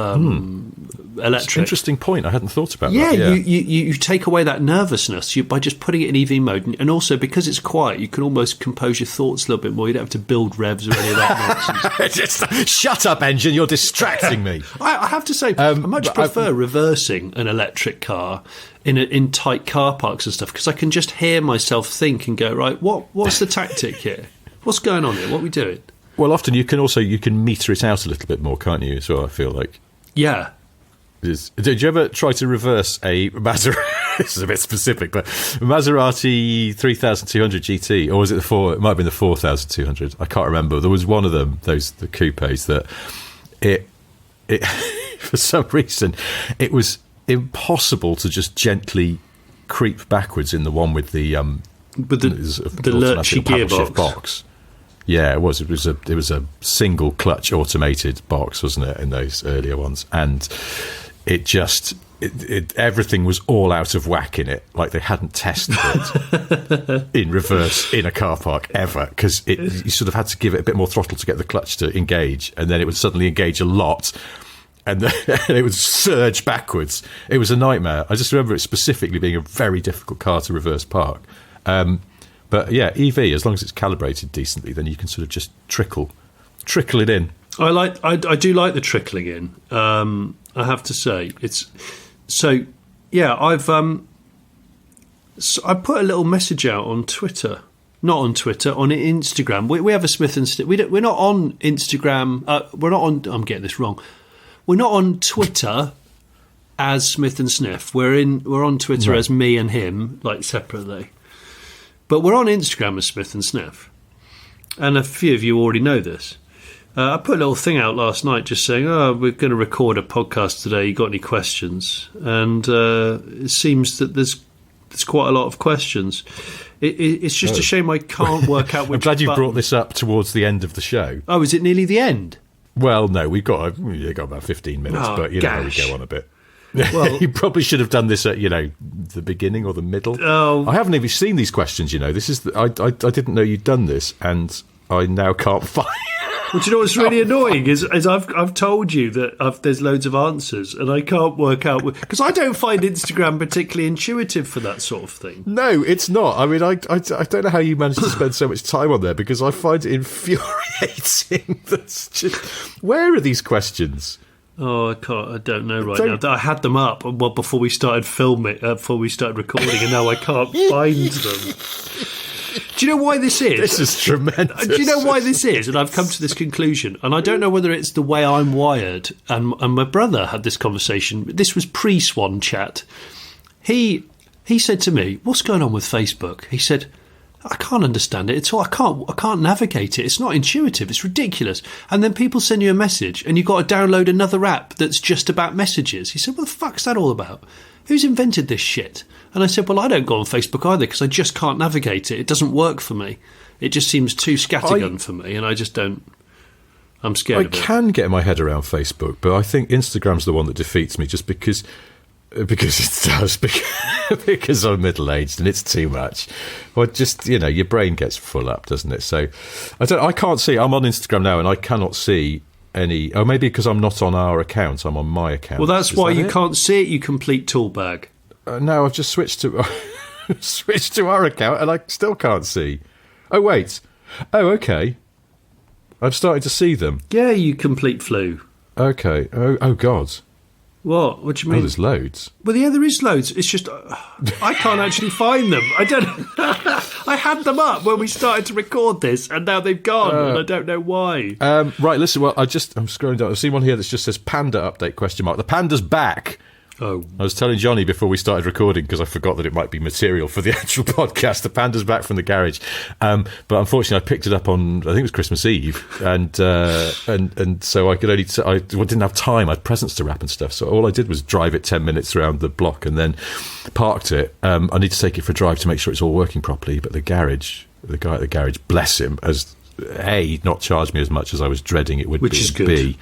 electric... Interesting point. I hadn't thought about that. Yeah, you take away that nervousness by just putting it in EV mode. And also, because it's quiet, you can almost compose your thoughts a little bit more. You don't have to build revs or any of that nonsense. Shut up, engine. You're distracting me. I have to say, I much prefer reversing an electric car in tight car parks and stuff, because I can just hear myself think and go, right, what's the tactic here? What's going on here? What are we doing? Well, often you can meter it out a little bit more, can't you, as well, I feel like? Yeah. Did you ever try to reverse a Maserati? This is a bit specific, but Maserati 3200 GT, or was it it might have been the 4200, I can't remember. There was one of them, the coupes, that it for some reason, it was impossible to just gently creep backwards in the one with the lurchy gearbox box. Yeah, it was. It was a single clutch automated box, wasn't it, in those earlier ones? And everything was all out of whack in it. Like they hadn't tested it in reverse in a car park ever, because you sort of had to give it a bit more throttle to get the clutch to engage, and then it would suddenly engage a lot, and it would surge backwards. It was a nightmare. I just remember it specifically being a very difficult car to reverse park. But yeah, EV, as long as it's calibrated decently, then you can sort of just trickle it in. I do like the trickling in. I have to say, it's so. Yeah, I put a little message out on Twitter, not on Twitter, on Instagram. We have a Smith and Sniff. We're not on Instagram. We're not on. I'm getting this wrong. We're not on Twitter as Smith and Sniff. We're on Twitter as me and him, like separately. But we're on Instagram as Smith and Sniff. And a few of you already know this. I put a little thing out last night just saying, we're going to record a podcast today. You got any questions? And it seems that there's quite a lot of questions. It's just a shame I can't work out which I'm glad you brought this up towards the end of the show. Oh, is it nearly the end? Well, no, we've got about 15 minutes, but you know how we go on a bit. Well, you probably should have done this at the beginning or the middle. Oh, I haven't even seen these questions. This is I didn't know you'd done this, and I now can't find. Well, do you know what's really annoying is I've told you that there's loads of answers, and I can't work out because I don't find Instagram particularly intuitive for that sort of thing. No, it's not. I mean, I don't know how you manage to spend so much time on there, because I find it infuriating. That's just, where are these questions? Oh, I don't know now. I had them up before we started filming, before we started recording, and now I can't find them. Do you know why this is? This is tremendous. Do you know why this is? And I've come to this conclusion, and I don't know whether it's the way I'm wired. And my brother had this conversation. This was pre-Swan chat. He said to me, "What's going on with Facebook?" He said, I can't understand it at all. I can't navigate it. It's not intuitive. It's ridiculous. And then people send you a message and you've got to download another app that's just about messages. He said, what the fuck's that all about? Who's invented this shit? And I said, well, I don't go on Facebook either because I just can't navigate it. It doesn't work for me. It just seems too scattergun for me, and I just don't. I'm scared of it. I can get my head around Facebook, but I think Instagram's the one that defeats me, just because it does, because I'm middle-aged and it's too much. Well, just, your brain gets full up, doesn't it? So I can't see. I'm on Instagram now and I cannot see any. Oh, maybe because I'm not on our account. I'm on my account. Well, that's why you can't see it, you complete toolbag. No, I've just switched to our account and I still can't see. Oh, wait. Oh, okay. I've started to see them. Yeah, you complete flu. Okay. Oh God. What? What do you Oh, mean? there's loads. Well, yeah, there is loads. It's just I can't actually find them. I don't. I had them up when we started to record this, and now they've gone, and I don't know why. Right, listen. Well, I'm scrolling down. I've seen one here that just says Panda update question mark. The Panda's back. Oh, I was telling Johnny before we started recording because I forgot that it might be material for the actual podcast. The Panda's back from the garage, but unfortunately, I picked it up on I think it was Christmas Eve, and so I could only I didn't have time. I had presents to wrap and stuff, so all I did was drive it 10 minutes around the block and then parked it. I need to take it for a drive to make sure it's all working properly. But the guy at the garage, bless him, has not charged me as much as I was dreading it would, which be, is good. B,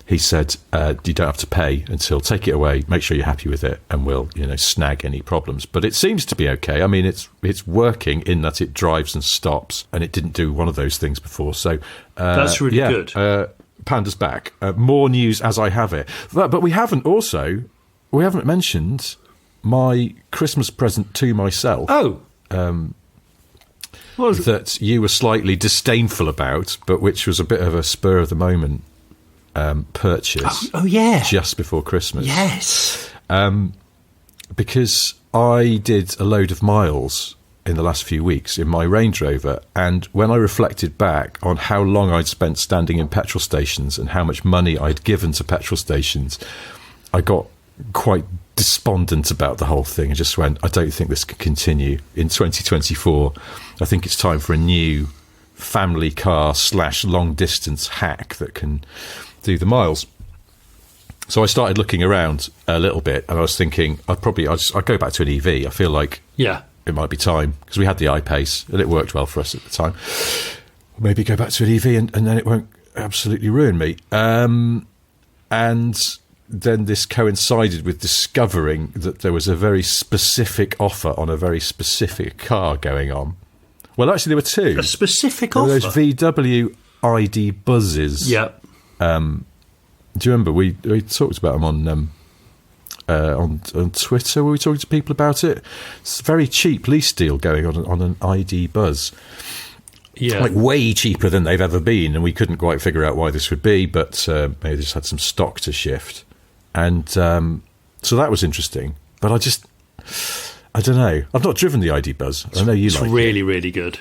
he said, you don't have to pay until take it away, make sure you're happy with it, and we'll, snag any problems. But it seems to be okay. I mean, it's working in that it drives and stops, and it didn't do one of those things before. So that's really good. Panda's back. More news as I have it. But we haven't mentioned my Christmas present to myself. Oh. That you were slightly disdainful about, but which was a bit of a spur of the moment purchase. Oh yeah, just before Christmas. Yes, because I did a load of miles in the last few weeks in my Range Rover, and when I reflected back on how long I'd spent standing in petrol stations and how much money I'd given to petrol stations, I got quite despondent about the whole thing and just went, I don't think this can continue in 2024. I think it's time for a new family car / long distance hack that can do the miles. So I started looking around a little bit, and I was thinking I'd go back to an EV. I feel like it might be time, because we had the I-Pace and it worked well for us at the time. Maybe go back to an EV and then it won't absolutely ruin me. And then this coincided with discovering that there was a very specific offer on a very specific car going on. Well, actually, there were two. A specific offer? Those VW ID buzzes. Yep. Do you remember we talked about them on Twitter? Were we talking to people about it? It's a very cheap lease deal going on an ID Buzz. Yeah, like way cheaper than they've ever been, and we couldn't quite figure out why this would be, but maybe they just had some stock to shift, and so that was interesting. But I don't know. I've not driven the ID Buzz. I know you like it. It's really, really good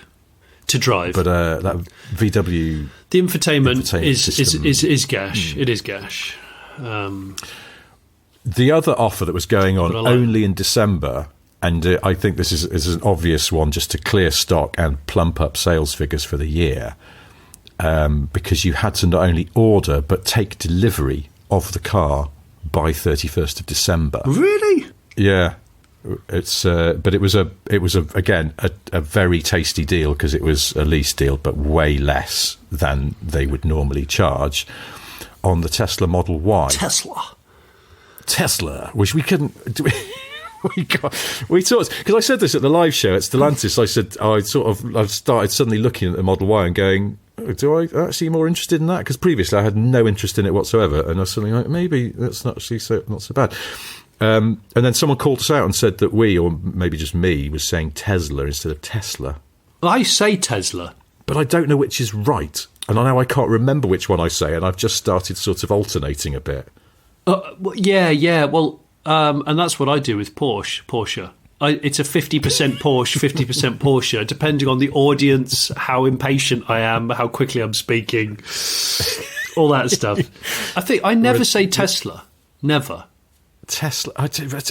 to drive. But that VW... The infotainment is gash. It is gash. The other offer that was going on only in December, and I think this is an obvious one just to clear stock and plump up sales figures for the year, because you had to not only order but take delivery of the car by 31st of December. Really? Yeah. But it was again a very tasty deal, because it was a lease deal, but way less than they would normally charge on the Tesla Model Y. Tesla, which we couldn't do. We talked, because I said this at the live show at Stellantis. I said I've started suddenly looking at the Model Y and going, do I actually more interested in that? Because previously I had no interest in it whatsoever, and I was suddenly like, maybe that's not actually not so bad. And then someone called us out and said that we, or maybe just me, was saying Tesla instead of Tesla. I say Tesla, but I don't know which is right, and I know I can't remember which one I say, and I've just started sort of alternating a bit. Yeah. Well, and that's what I do with Porsche. It's a 50% Porsche, 50% Porsche, depending on the audience, how impatient I am, how quickly I'm speaking, all that stuff. I think I never say Tesla. Never. Tesla.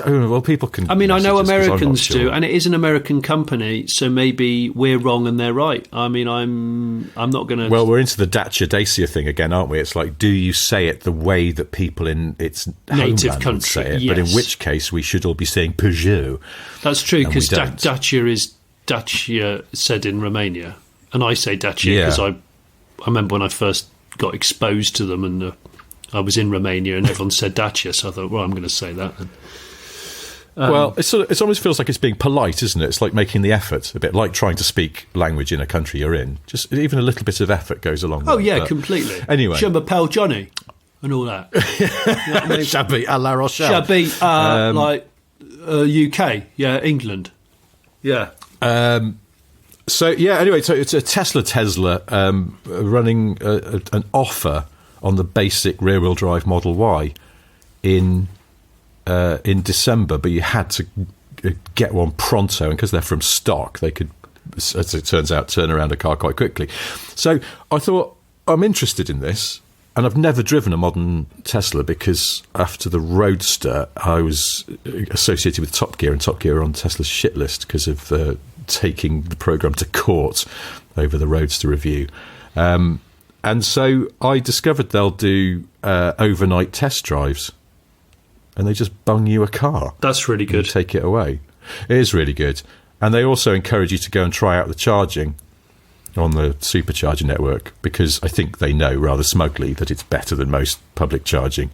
Well, people can. I mean, I know Americans do, and it is an American company, so maybe we're wrong and they're right. I mean, I'm not going to. Well, we're into the Dacia thing again, aren't we? It's like, do you say it the way that people in its native country say it? Yes. But in which case, we should all be saying Peugeot. That's true, because Dacia is Dacia said in Romania, and I say Dacia because I remember when I first got exposed to them, and I was in Romania and everyone said Dacia, so I thought, well, I'm going to say that then. Well, it almost feels like it's being polite, isn't it? It's like making the effort, a bit like trying to speak language in a country you're in. Just even a little bit of effort goes a long way. Oh, yeah, completely. Anyway. Je m'appelle Johnny and all that. You know what I mean? J'habite à La Rochelle. J'habite, UK, yeah, England. Yeah. So, yeah, anyway, so it's a Tesla running an offer on the basic rear-wheel drive Model Y in December, but you had to get one pronto, and because they're from stock, they could, as it turns out, turn around a car quite quickly. So I thought, I'm interested in this, and I've never driven a modern Tesla because after the Roadster, I was associated with Top Gear, and Top Gear are on Tesla's shit list because of taking the programme to court over the Roadster review. And so I discovered they'll do overnight test drives, and they just bung you a car. That's really good. Take it away. It is really good. And they also encourage you to go and try out the charging on the supercharger network, because I think they know rather smugly that it's better than most public charging.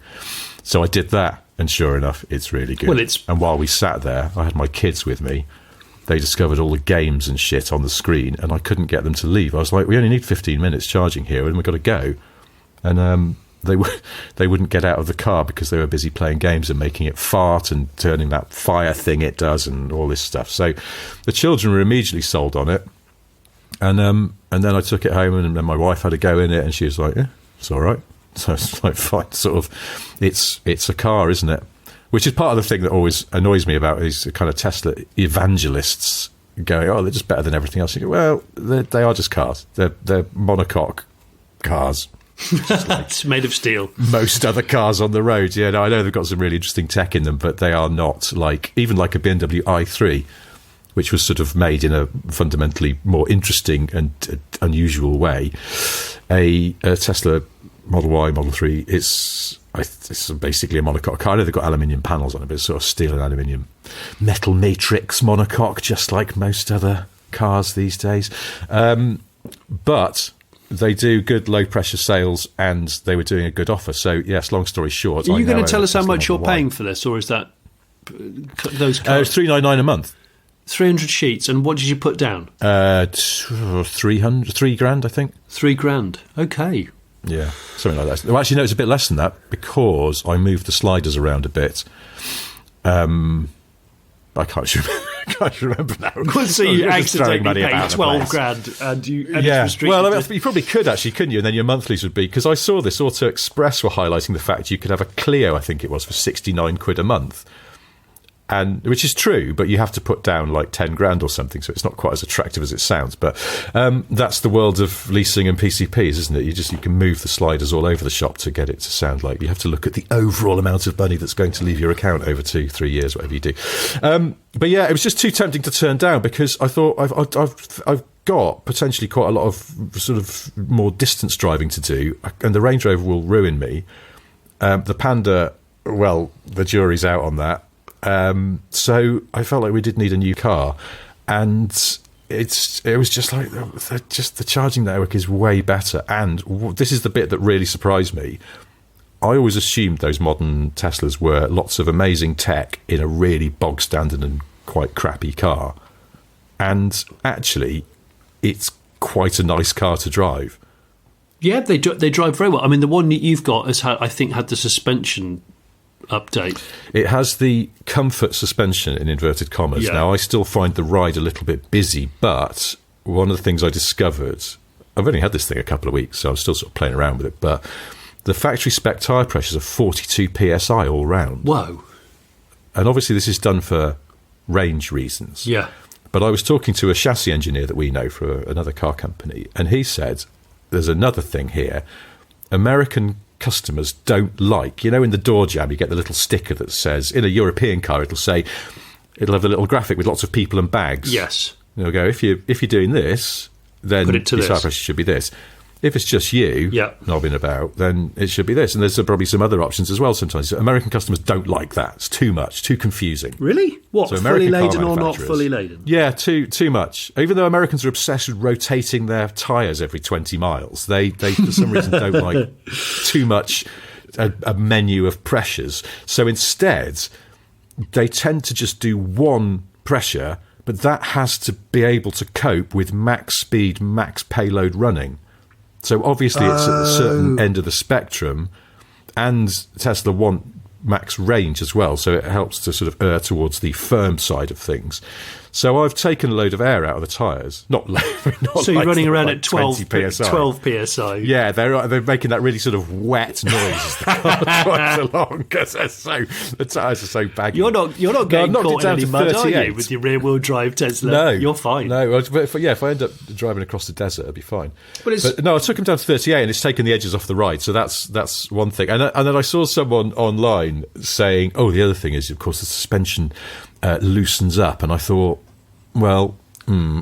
So I did that, and sure enough, it's really good. And while we sat there, I had my kids with me. They discovered all the games and shit on the screen, and I couldn't get them to leave. I was like, we only need 15 minutes charging here, and we've got to go. And they wouldn't get out of the car because they were busy playing games and making it fart and turning that fire thing it does and all this stuff. So the children were immediately sold on it. And then I took it home, and then my wife had a go in it, and she was like, yeah, it's all right. So it's like, fine, sort of, it's a car, isn't it? Which is part of the thing that always annoys me about these kind of Tesla evangelists going, oh, they're just better than everything else. You go, well, they are just cars. They're monocoque cars. It's made of steel. Most other cars on the road. Yeah, no, I know they've got some really interesting tech in them, but they are not even like a BMW i3, which was sort of made in a fundamentally more interesting and unusual way. A Tesla Model Y, Model 3, it's basically a monocoque car. I know they've got aluminium panels on it, but it's sort of steel and aluminium metal matrix monocoque, just like most other cars these days. But they do good low-pressure sales, and they were doing a good offer. So, yes, long story short... Are you going to tell us how much you're paying for this, or is that those cars? It's $399 a month. 300 sheets, and what did you put down? 3 grand, I think. 3 grand, okay. Yeah, something like that. Well, actually, no, it's a bit less than that, because I moved the sliders around a bit. I can't remember now. So you accidentally paid 12 grand, and yeah. It's well, I mean, you probably could actually, couldn't you? And then your monthlies would be, because I saw this Auto Express were highlighting the fact you could have a Clio, I think it was, for 69 quid a month. And which is true, but you have to put down like 10 grand or something, so it's not quite as attractive as it sounds. But that's the world of leasing and PCPs, isn't it? You can move the sliders all over the shop to get it to sound like you have to look at the overall amount of money that's going to leave your account over 2-3 years, whatever you do. But yeah, it was just too tempting to turn down, because I thought I've got potentially quite a lot of sort of more distance driving to do, and the Range Rover will ruin me. The Panda, well, the jury's out on that. So I felt like we did need a new car, and it was just like the charging network is way better. And this is the bit that really surprised me. I always assumed those modern Teslas were lots of amazing tech in a really bog standard and quite crappy car, and actually it's quite a nice car to drive. Yeah, they drive very well. I mean, the one that you've got has I think had the suspension update. It has the comfort suspension in inverted commas. Yeah. Now, I still find the ride a little bit busy, but one of the things I discovered, I've only had this thing a couple of weeks, so I'm still sort of playing around with it, but the factory spec tyre pressures are 42 psi all round. Whoa. And obviously this is done for range reasons. Yeah. But I was talking to a chassis engineer that we know for another car company, and he said there's another thing here. American customers don't like, in the door jamb you get the little sticker that says, in a European car it'll have a little graphic with lots of people and bags. Yes. It'll go, if you're doing this, then your tire pressure should be this. If it's just you knobbing about, then it should be this. And there's probably some other options as well sometimes. American customers don't like that. It's too much, too confusing. Really? What, so fully laden or not fully laden? Yeah, too much. Even though Americans are obsessed with rotating their tyres every 20 miles, they for some reason don't like too much a menu of pressures. So instead, they tend to just do one pressure, but that has to be able to cope with max speed, max payload running. So obviously it's at a certain end of the spectrum, and Tesla want max range as well, so it helps to sort of err towards the firm side of things. So I've taken a load of air out of the tyres. Not so you're running around like at 12 psi. 12 psi. Yeah, they're making that really sort of wet noise as the car drives along because the tyres are so baggy. You're not getting caught in any mud, are you, with your rear-wheel drive Tesla? No, you're fine. No, but if I end up driving across the desert, it'll be fine. But no, I took him down to 38, and it's taken the edges off the ride. So that's one thing. And then I saw someone online saying, "Oh, the other thing is, of course, the suspension loosens up." And I thought, well,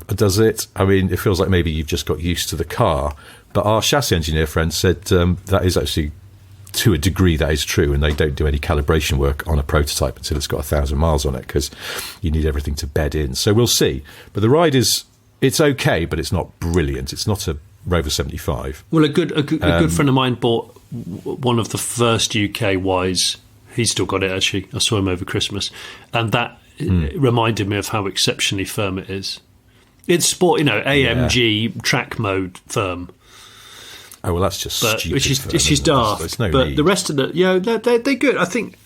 does it? I mean, it feels like maybe you've just got used to the car. But our chassis engineer friend said that is actually, to a degree, that is true, and they don't do any calibration work on a prototype until it's got 1,000 miles on it, because you need everything to bed in. So we'll see. But the ride it's okay, but it's not brilliant. It's not a Rover 75. Well, a good friend of mine bought one of the first UK-wise. He's still got it, actually. I saw him over Christmas, and that reminded me of how exceptionally firm it is. It's sport, AMG track mode firm. Oh, well, that's just stupid. Which is daft. There's no but need. The rest of they're good. I think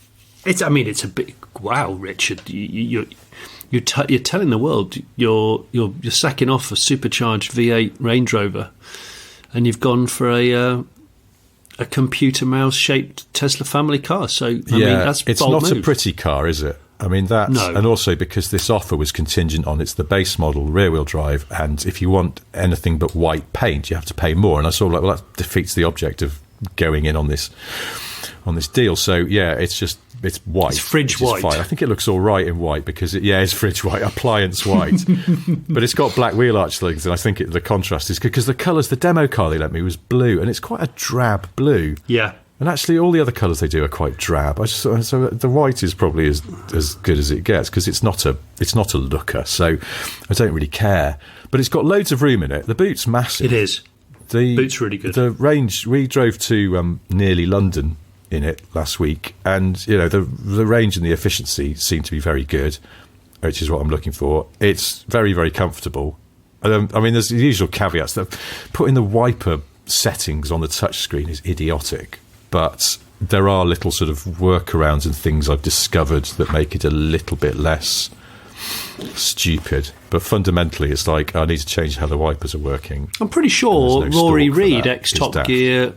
it's a big wow, Richard. You're telling the world you're sacking off a supercharged V8 Range Rover, and you've gone for a computer mouse shaped Tesla family car. So I mean, that's it's bold not move. a pretty car, is it? I mean, and also because this offer was contingent on it's the base model rear-wheel drive, and if you want anything but white paint, you have to pay more. And I saw well, that defeats the object of going in on this deal. So yeah, it's white. It's fridge white. Fine. I think it looks all right in white because it's fridge white, appliance white, but it's got black wheel arch things, and I think the contrast is good because the colours. The demo car they let me was blue, and it's quite a drab blue. Yeah. And actually, all the other colours they do are quite drab. So the white is probably as good as it gets because it's not a looker. So I don't really care. But it's got loads of room in it. The boot's massive. It is. The boot's really good. The range. We drove to nearly London in it last week, and the range and the efficiency seem to be very good, which is what I'm looking for. It's very, very comfortable. I mean, there's the usual caveats that putting the wiper settings on the touchscreen is idiotic. But there are little sort of workarounds and things I've discovered that make it a little bit less stupid. But fundamentally, it's like I need to change how the wipers are working. I'm pretty sure Rory Reid, ex-Top Gear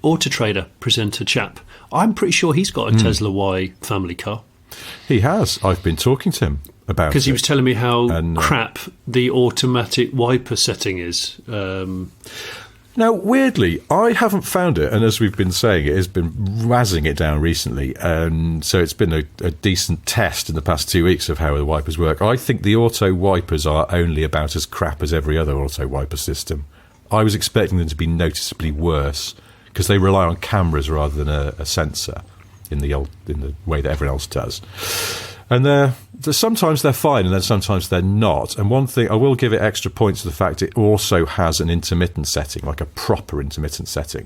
Auto Trader presenter chap, I'm pretty sure he's got a Tesla Y family car. He has. I've been talking to him about it. Because he was telling me how crap the automatic wiper setting is. Now, weirdly, I haven't found it, and as we've been saying, it has been razzing it down recently, and so it's been a decent test in the past 2 weeks of how the wipers work. I think the auto wipers are only about as crap as every other auto wiper system. I was expecting them to be noticeably worse, because they rely on cameras rather than a sensor in the way that everyone else does. And sometimes they're fine, and then sometimes they're not. And one thing, I will give it extra points to the fact it also has an intermittent setting, like a proper intermittent setting.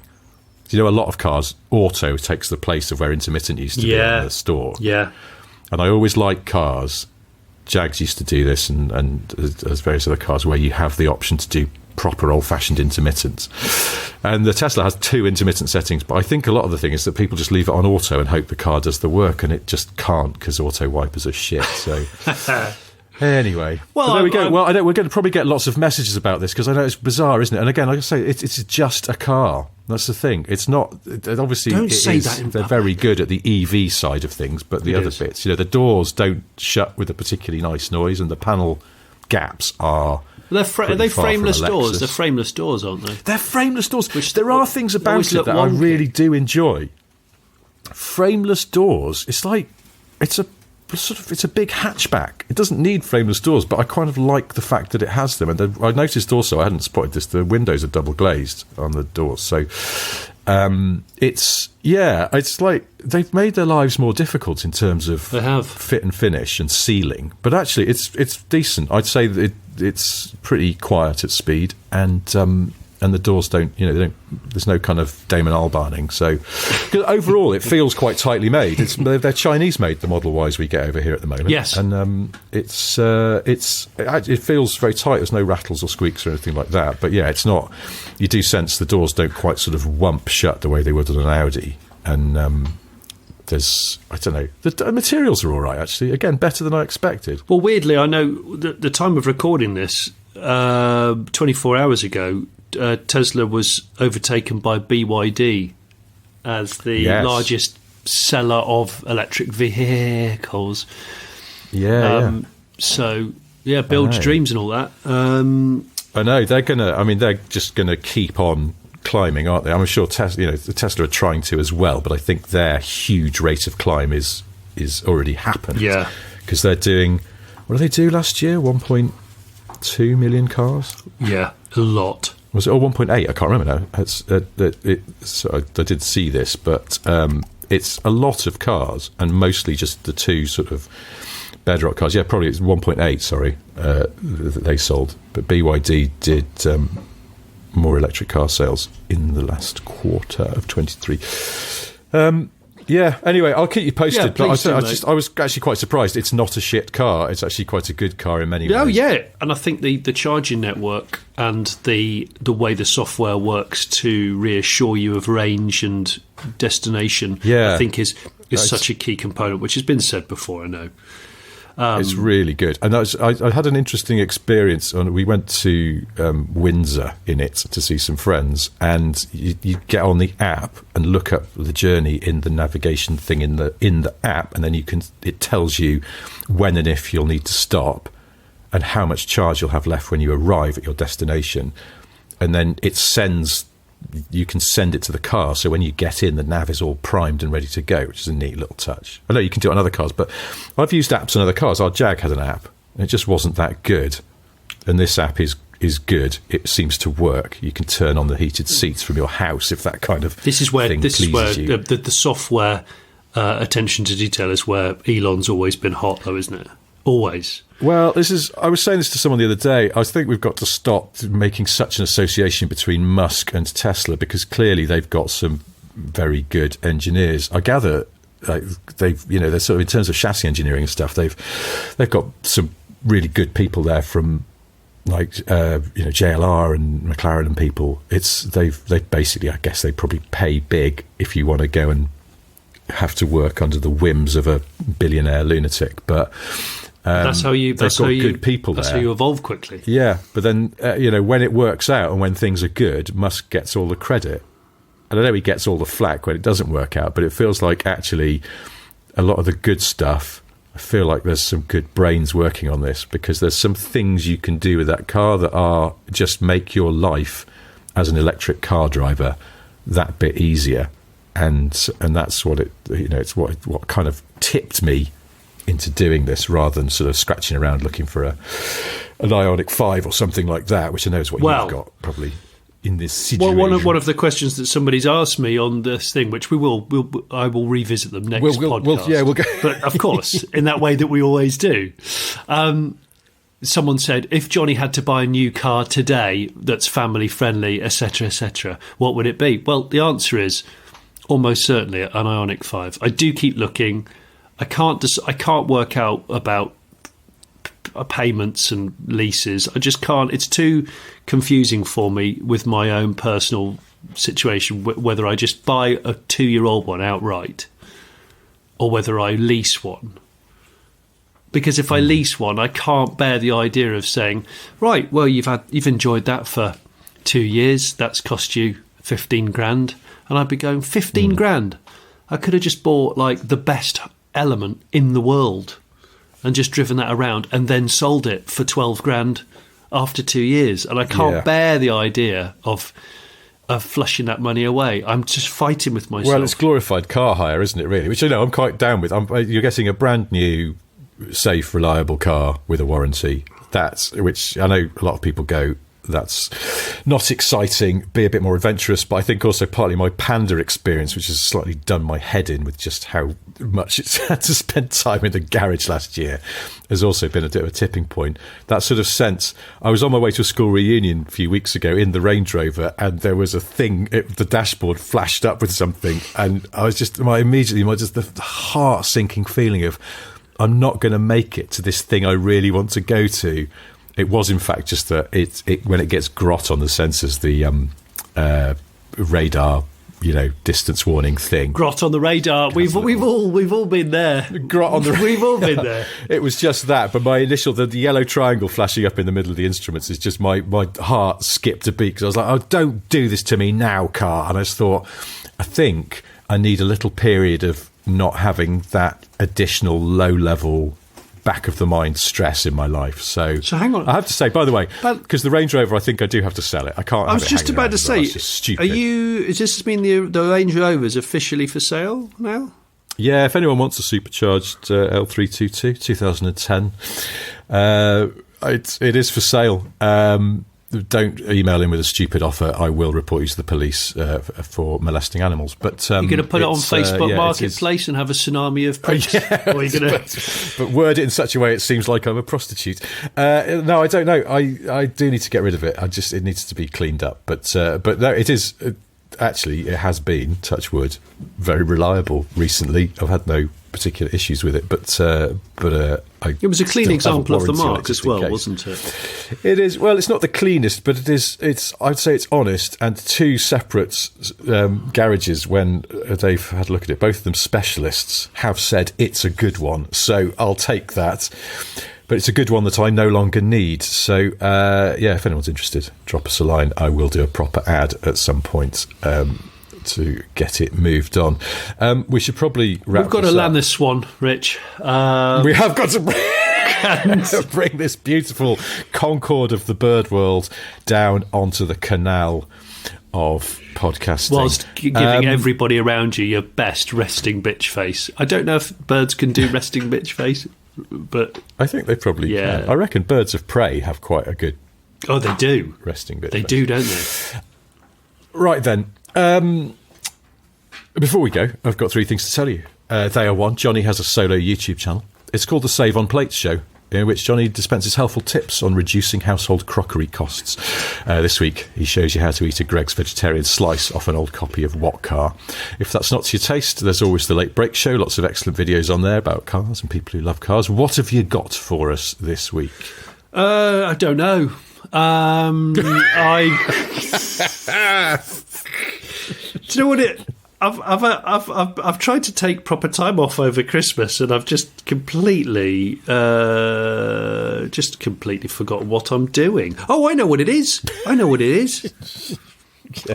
A lot of cars, auto takes the place of where intermittent used to be in the store. Yeah. And I always like cars, Jags used to do this, and there's various other cars where you have the option to do proper old-fashioned intermittent. And the Tesla has 2 intermittent settings, but I think a lot of the thing is that people just leave it on auto and hope the car does the work, and it just can't because auto wipers are shit. So anyway, so there we go. Well, we're going to probably get lots of messages about this because I know it's bizarre, isn't it? And again, like I say, it's just a car. That's the thing. It's not obviously. Don't say that. They're very good at the EV side of things, but the other bits, the doors don't shut with a particularly nice noise, and the panel gaps are. Are they frameless doors? They're frameless doors, aren't they? They're frameless doors. There are things about it that I really do enjoy. Frameless doors. It's like it's a big hatchback. It doesn't need frameless doors, but I kind of like the fact that it has them. And I noticed also, I hadn't spotted this, the windows are double glazed on the doors. So it's like they've made their lives more difficult in terms of fit and finish and sealing. But actually, it's decent. I'd say that it's pretty quiet at speed, and the doors don't. There's no kind of Damon Albarning. So overall, it feels quite tightly made. They're Chinese made, the Model Ys we get over here at the moment. Yes, and it feels very tight. There's no rattles or squeaks or anything like that. But yeah, it's not. You do sense the doors don't quite sort of whump shut the way they would on an Audi, and I don't know, the materials are all right, actually. Again, better than I expected. Well, weirdly, I know the time of recording this, 24 hours ago, Tesla was overtaken by BYD as the largest seller of electric vehicles. So, build your dreams and all that. I know they're just gonna keep on climbing, aren't they? I'm sure Tesla are trying to as well, but I think their huge rate of climb is already happened. Yeah, because they're doing, what did they do last year? 1.2 million cars. Yeah, a lot. Was it 1.8? I can't remember now. So I did see this, but it's a lot of cars, and mostly just the two sort of bedrock cars. Yeah, probably it's 1.8. Sorry, that they sold, but BYD did more electric car sales in the last quarter of 23. Anyway, I'll keep you posted. But I was actually quite surprised. It's not a shit car. It's actually quite a good car in many ways. Oh, yeah. And I think the charging network and the way the software works to reassure you of range and destination, I think is such a key component, which has been said before, I know. It's really good. And I had an interesting experience. We went to Windsor in it to see some friends, and you get on the app and look up the journey in the navigation thing in the app, and then it tells you when and if you'll need to stop and how much charge you'll have left when you arrive at your destination. And then you can send it to the car, so when you get in, the nav is all primed and ready to go, which is a neat little touch. I know you can do it on other cars, but I've used apps on other cars. Our Jag had an app, and it just wasn't that good. And this app is good. It seems to work. You can turn on the heated seats from your house if that kind of thing pleases you. The software attention to detail is where Elon's always been hot, though, isn't it? Always. Well, I was saying this to someone the other day. I think we've got to stop making such an association between Musk and Tesla, because clearly they've got some very good engineers. I gather they're sort of, in terms of chassis engineering and stuff, they've got some really good people there from JLR and McLaren and people. They've basically, I guess they probably pay big if you want to go and have to work under the whims of a billionaire lunatic, but that's how you good people that's there. how you evolve quickly. Yeah, but then when it works out and when things are good, Musk gets all the credit. And I know he gets all the flack when it doesn't work out, but it feels like actually a lot of the good stuff, I feel like there's some good brains working on this, because there's some things you can do with that car that are just make your life as an electric car driver that bit easier. And that's what it's what kind of tipped me into doing this, rather than sort of scratching around looking for an Ioniq 5 or something like that, which I know is what you've got probably in this situation. Well, one of the questions that somebody's asked me on this thing, which I will revisit them next podcast. We'll go. But of course, in that way that we always do. Someone said, if Johnny had to buy a new car today that's family friendly, etc., what would it be? Well, the answer is almost certainly an Ioniq 5. I do keep looking. I can't work out about payments and leases. I just can't. It's too confusing for me with my own personal situation, whether I just buy a 2-year-old one outright or whether I lease one. Because if I lease one, I can't bear the idea of saying, right, well, you've enjoyed that for 2 years. That's cost you 15 grand. And I'd be going, 15 grand? I could have just bought like the best Element in the world and just driven that around and then sold it for 12 grand after 2 years. And I can't bear the idea of flushing that money away. I'm just fighting with myself. Well, it's glorified car hire, isn't it, really? Which I'm quite down with. You're getting a brand new, safe, reliable car with a warranty. Which I know a lot of people go, that's not exciting, be a bit more adventurous. But I think also partly my Panda experience, which has slightly done my head in with just how much it's had to spend time in the garage last year, has also been a bit of a tipping point. That sort of sense. I was on my way to a school reunion a few weeks ago in the Range Rover, and there was a thing, the dashboard flashed up with something, and I was just the heart sinking feeling of, I'm not going to make it to this thing I really want to go to. It was, in fact, just that when it gets grot on the sensors, the radar distance warning thing. Grot on the radar. We've all been there. Grot on the radar. We've all been there. It was just that, but my initial, the yellow triangle flashing up in the middle of the instruments is just my heart skipped a beat because I was like, oh, don't do this to me now, car. And I just thought, I think I need a little period of not having that additional low-level back of the mind stress in my life. So hang on. I have to say, by the way, because the Range Rover, I think I do have to sell it. I can't. I was just about to say, it's just stupid. Does this mean the Range Rover is officially for sale now? Yeah, if anyone wants a supercharged L322 2010, it is for sale. Don't email in with a stupid offer. I will report you to the police for molesting animals. But you're going to put it on Facebook Marketplace and have a tsunami of posts? Yeah, but word it in such a way it seems like I'm a prostitute. No, I don't know. I do need to get rid of it. It needs to be cleaned up. But no, it is. Actually, it has been, touch wood, very reliable recently. I've had no particular issues with it, but it was a clean example of the mark as well, wasn't it? It is. Well, it's not the cleanest, but it is. I'd say it's honest. And two separate garages, when they've had a look at it, both of them specialists, have said it's a good one. So I'll take that. But it's a good one that I no longer need. So, if anyone's interested, drop us a line. I will do a proper ad at some point to get it moved on. We should probably wrap We've got to land this Swan, Rich. We have got to bring this beautiful Concorde of the bird world down onto the canal of podcasting. Whilst giving everybody around you your best resting bitch face. I don't know if birds can do resting bitch face. But I think they probably can. I reckon birds of prey have quite a good. Oh, they do. Resting bit. They do, don't they? Right then. Before we go, I've got three things to tell you. They are one. Johnny has a solo YouTube channel. It's called the Save on Plates Show, in which Johnny dispenses helpful tips on reducing household crockery costs. This week, he shows you how to eat a Greg's vegetarian slice off an old copy of What Car. If that's not to your taste, there's always the Late Break Show. Lots of excellent videos on there about cars and people who love cars. What have you got for us this week? I don't know. Do you know what it? I've tried to take proper time off over Christmas, and I've just completely forgotten what I'm doing. Oh, I know what it is. Yes.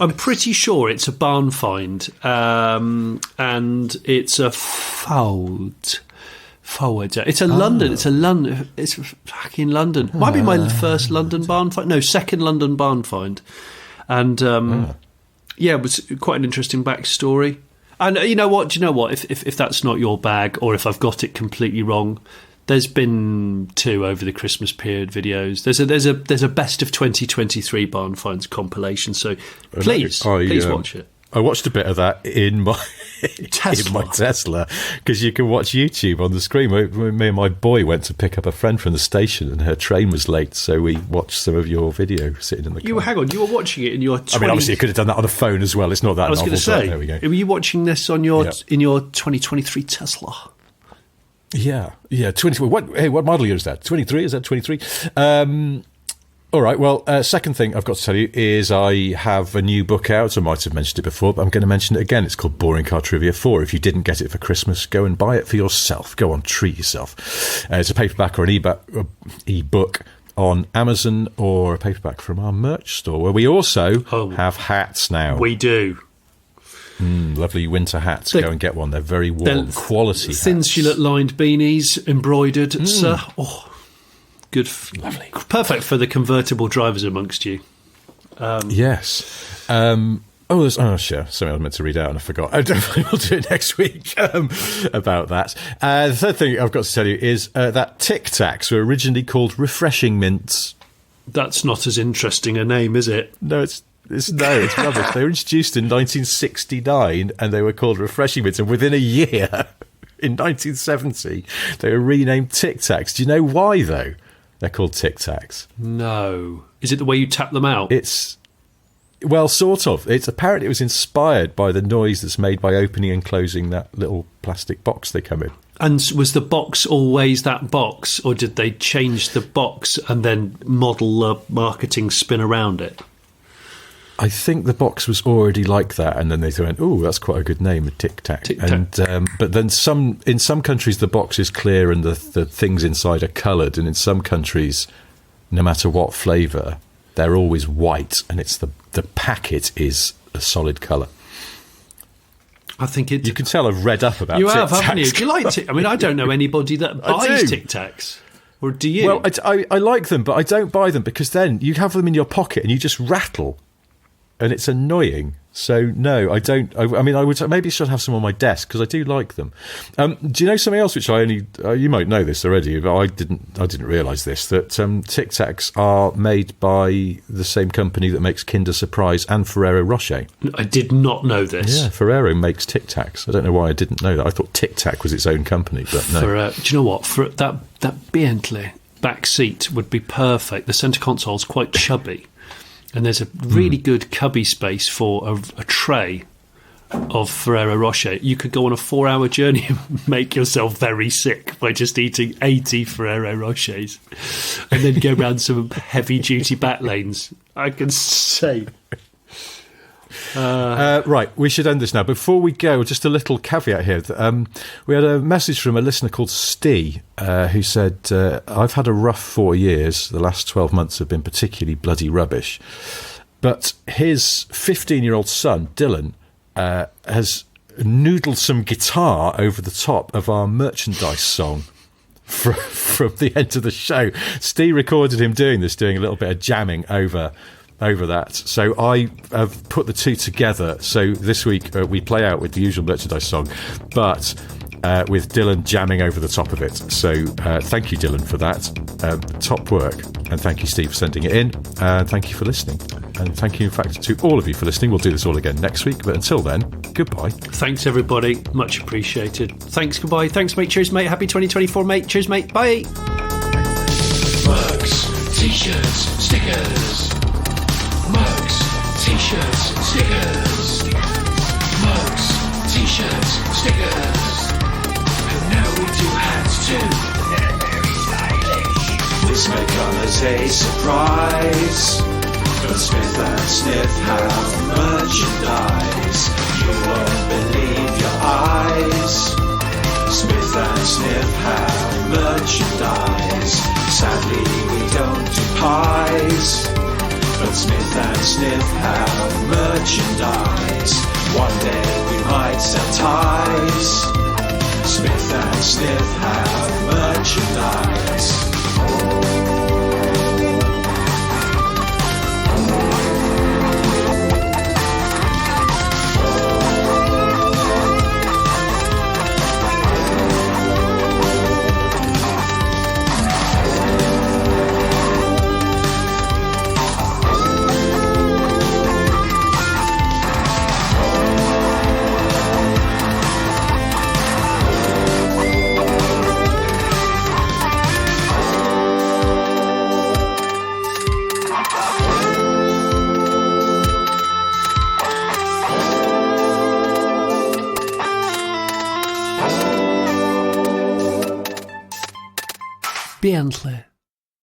I'm pretty sure it's a barn find, and it's a forward. It's a London. It's a London. It's fucking London. Might be my first London barn find. No, second London barn find, and. Yeah, it was quite an interesting backstory. And you know what? Do you know what? If that's not your bag, or if I've got it completely wrong, there's been two over the Christmas period videos. There's a best of 2023 barn finds compilation. So please watch it. I watched a bit of that in my Tesla, because you can watch YouTube on the screen. Me and my boy went to pick up a friend from the station, and her train was late, so we watched some of your video sitting in the car. Hang on, you were watching it in your... I mean, obviously you could have done that on a phone as well. It's not that novel. I was going to say, there we go. Were you watching this on your in your 2023 Tesla? Yeah. 23. What model year is that? 23? Is that 23? All right, well, second thing I've got to tell you is I have a new book out. I might have mentioned it before, but I'm going to mention it again. It's called Boring Car Trivia 4. If you didn't get it for Christmas, go and buy it for yourself. Go on, treat yourself. It's a paperback or an e-book on Amazon, or a paperback from our merch store, where we also have hats now. We do. Lovely winter hats. Go and get one. They're very warm, quality hats. Thin Shillett-lined beanies, embroidered. Good. Lovely. Perfect for the convertible drivers amongst you. Yes. Sure. Something I was meant to read out and I forgot. I definitely will do it next week about that. The third thing I've got to tell you is that Tic Tacs were originally called Refreshing Mints. That's not as interesting a name, is it? No, it's rubbish. They were introduced in 1969 and they were called Refreshing Mints. And within a year, in 1970, they were renamed Tic Tacs. Do you know why, though? They're called Tic Tacs. No. Is it the way you tap them out? Well, sort of. Apparently it was inspired by the noise that's made by opening and closing that little plastic box they come in. And was the box always that box, or did they change the box and then model the marketing spin around it? I think the box was already like that, and then they went, "Oh, that's quite a good name, a Tic Tac." And but then in some countries the box is clear and the things inside are coloured, and in some countries, no matter what flavour, they're always white, and it's the packet is a solid colour. I think you can tell I've read up about. You Tic have, Tacs. haven't you? Do you like Tic? I mean, I don't know anybody that buys Tic Tacs. Or do you? Well, I like them, but I don't buy them because then you have them in your pocket and you just rattle. And it's annoying. So, no, I don't. I mean, I would maybe should have some on my desk because I do like them. Do you know something else which I only... you might know this already, but I didn't realise this, that Tic Tacs are made by the same company that makes Kinder Surprise and Ferrero Rocher. I did not know this. Yeah, Ferrero makes Tic Tacs. I don't know why I didn't know that. I thought Tic Tac was its own company, but no. Do you know what? For that Bentley back seat would be perfect. The centre console's quite chubby. And there's a really good cubby space for a tray of Ferrero Rocher. You could go on a 4-hour journey and make yourself very sick by just eating 80 Ferrero Rochers and then go around some heavy-duty back lanes. I can say. Right, we should end this now. Before we go, just a little caveat here. We had a message from a listener called Steve who said, I've had a rough 4 years. The last 12 months have been particularly bloody rubbish. But his 15-year-old son, Dylan, has noodled some guitar over the top of our merchandise song from the end of the show. Steve recorded him doing a little bit of jamming over that. So I have put the two together. So this week we play out with the usual merchandise song, but with Dylan jamming over the top of it. So thank you, Dylan, for that. Top work. And thank you, Steve, for sending it in. And thank you for listening. And thank you, in fact, to all of you for listening. We'll do this all again next week. But until then, goodbye. Thanks, everybody. Much appreciated. Thanks, goodbye. Thanks, mate. Cheers, mate. Happy 2024, mate. Cheers, mate. Bye. Mugs, T-shirts, stickers. Mugs, T-shirts, stickers. Mugs, T-shirts, stickers. And now we do hats too. They're very stylish. This may come as a surprise, but Smith and Sniff have merchandise. You won't believe your eyes. Smith and Sniff have merchandise. Sadly, we don't do pies, but Smith and Sniff have merchandise. One day we might sell ties. Smith and Sniff have merchandise. Bentley.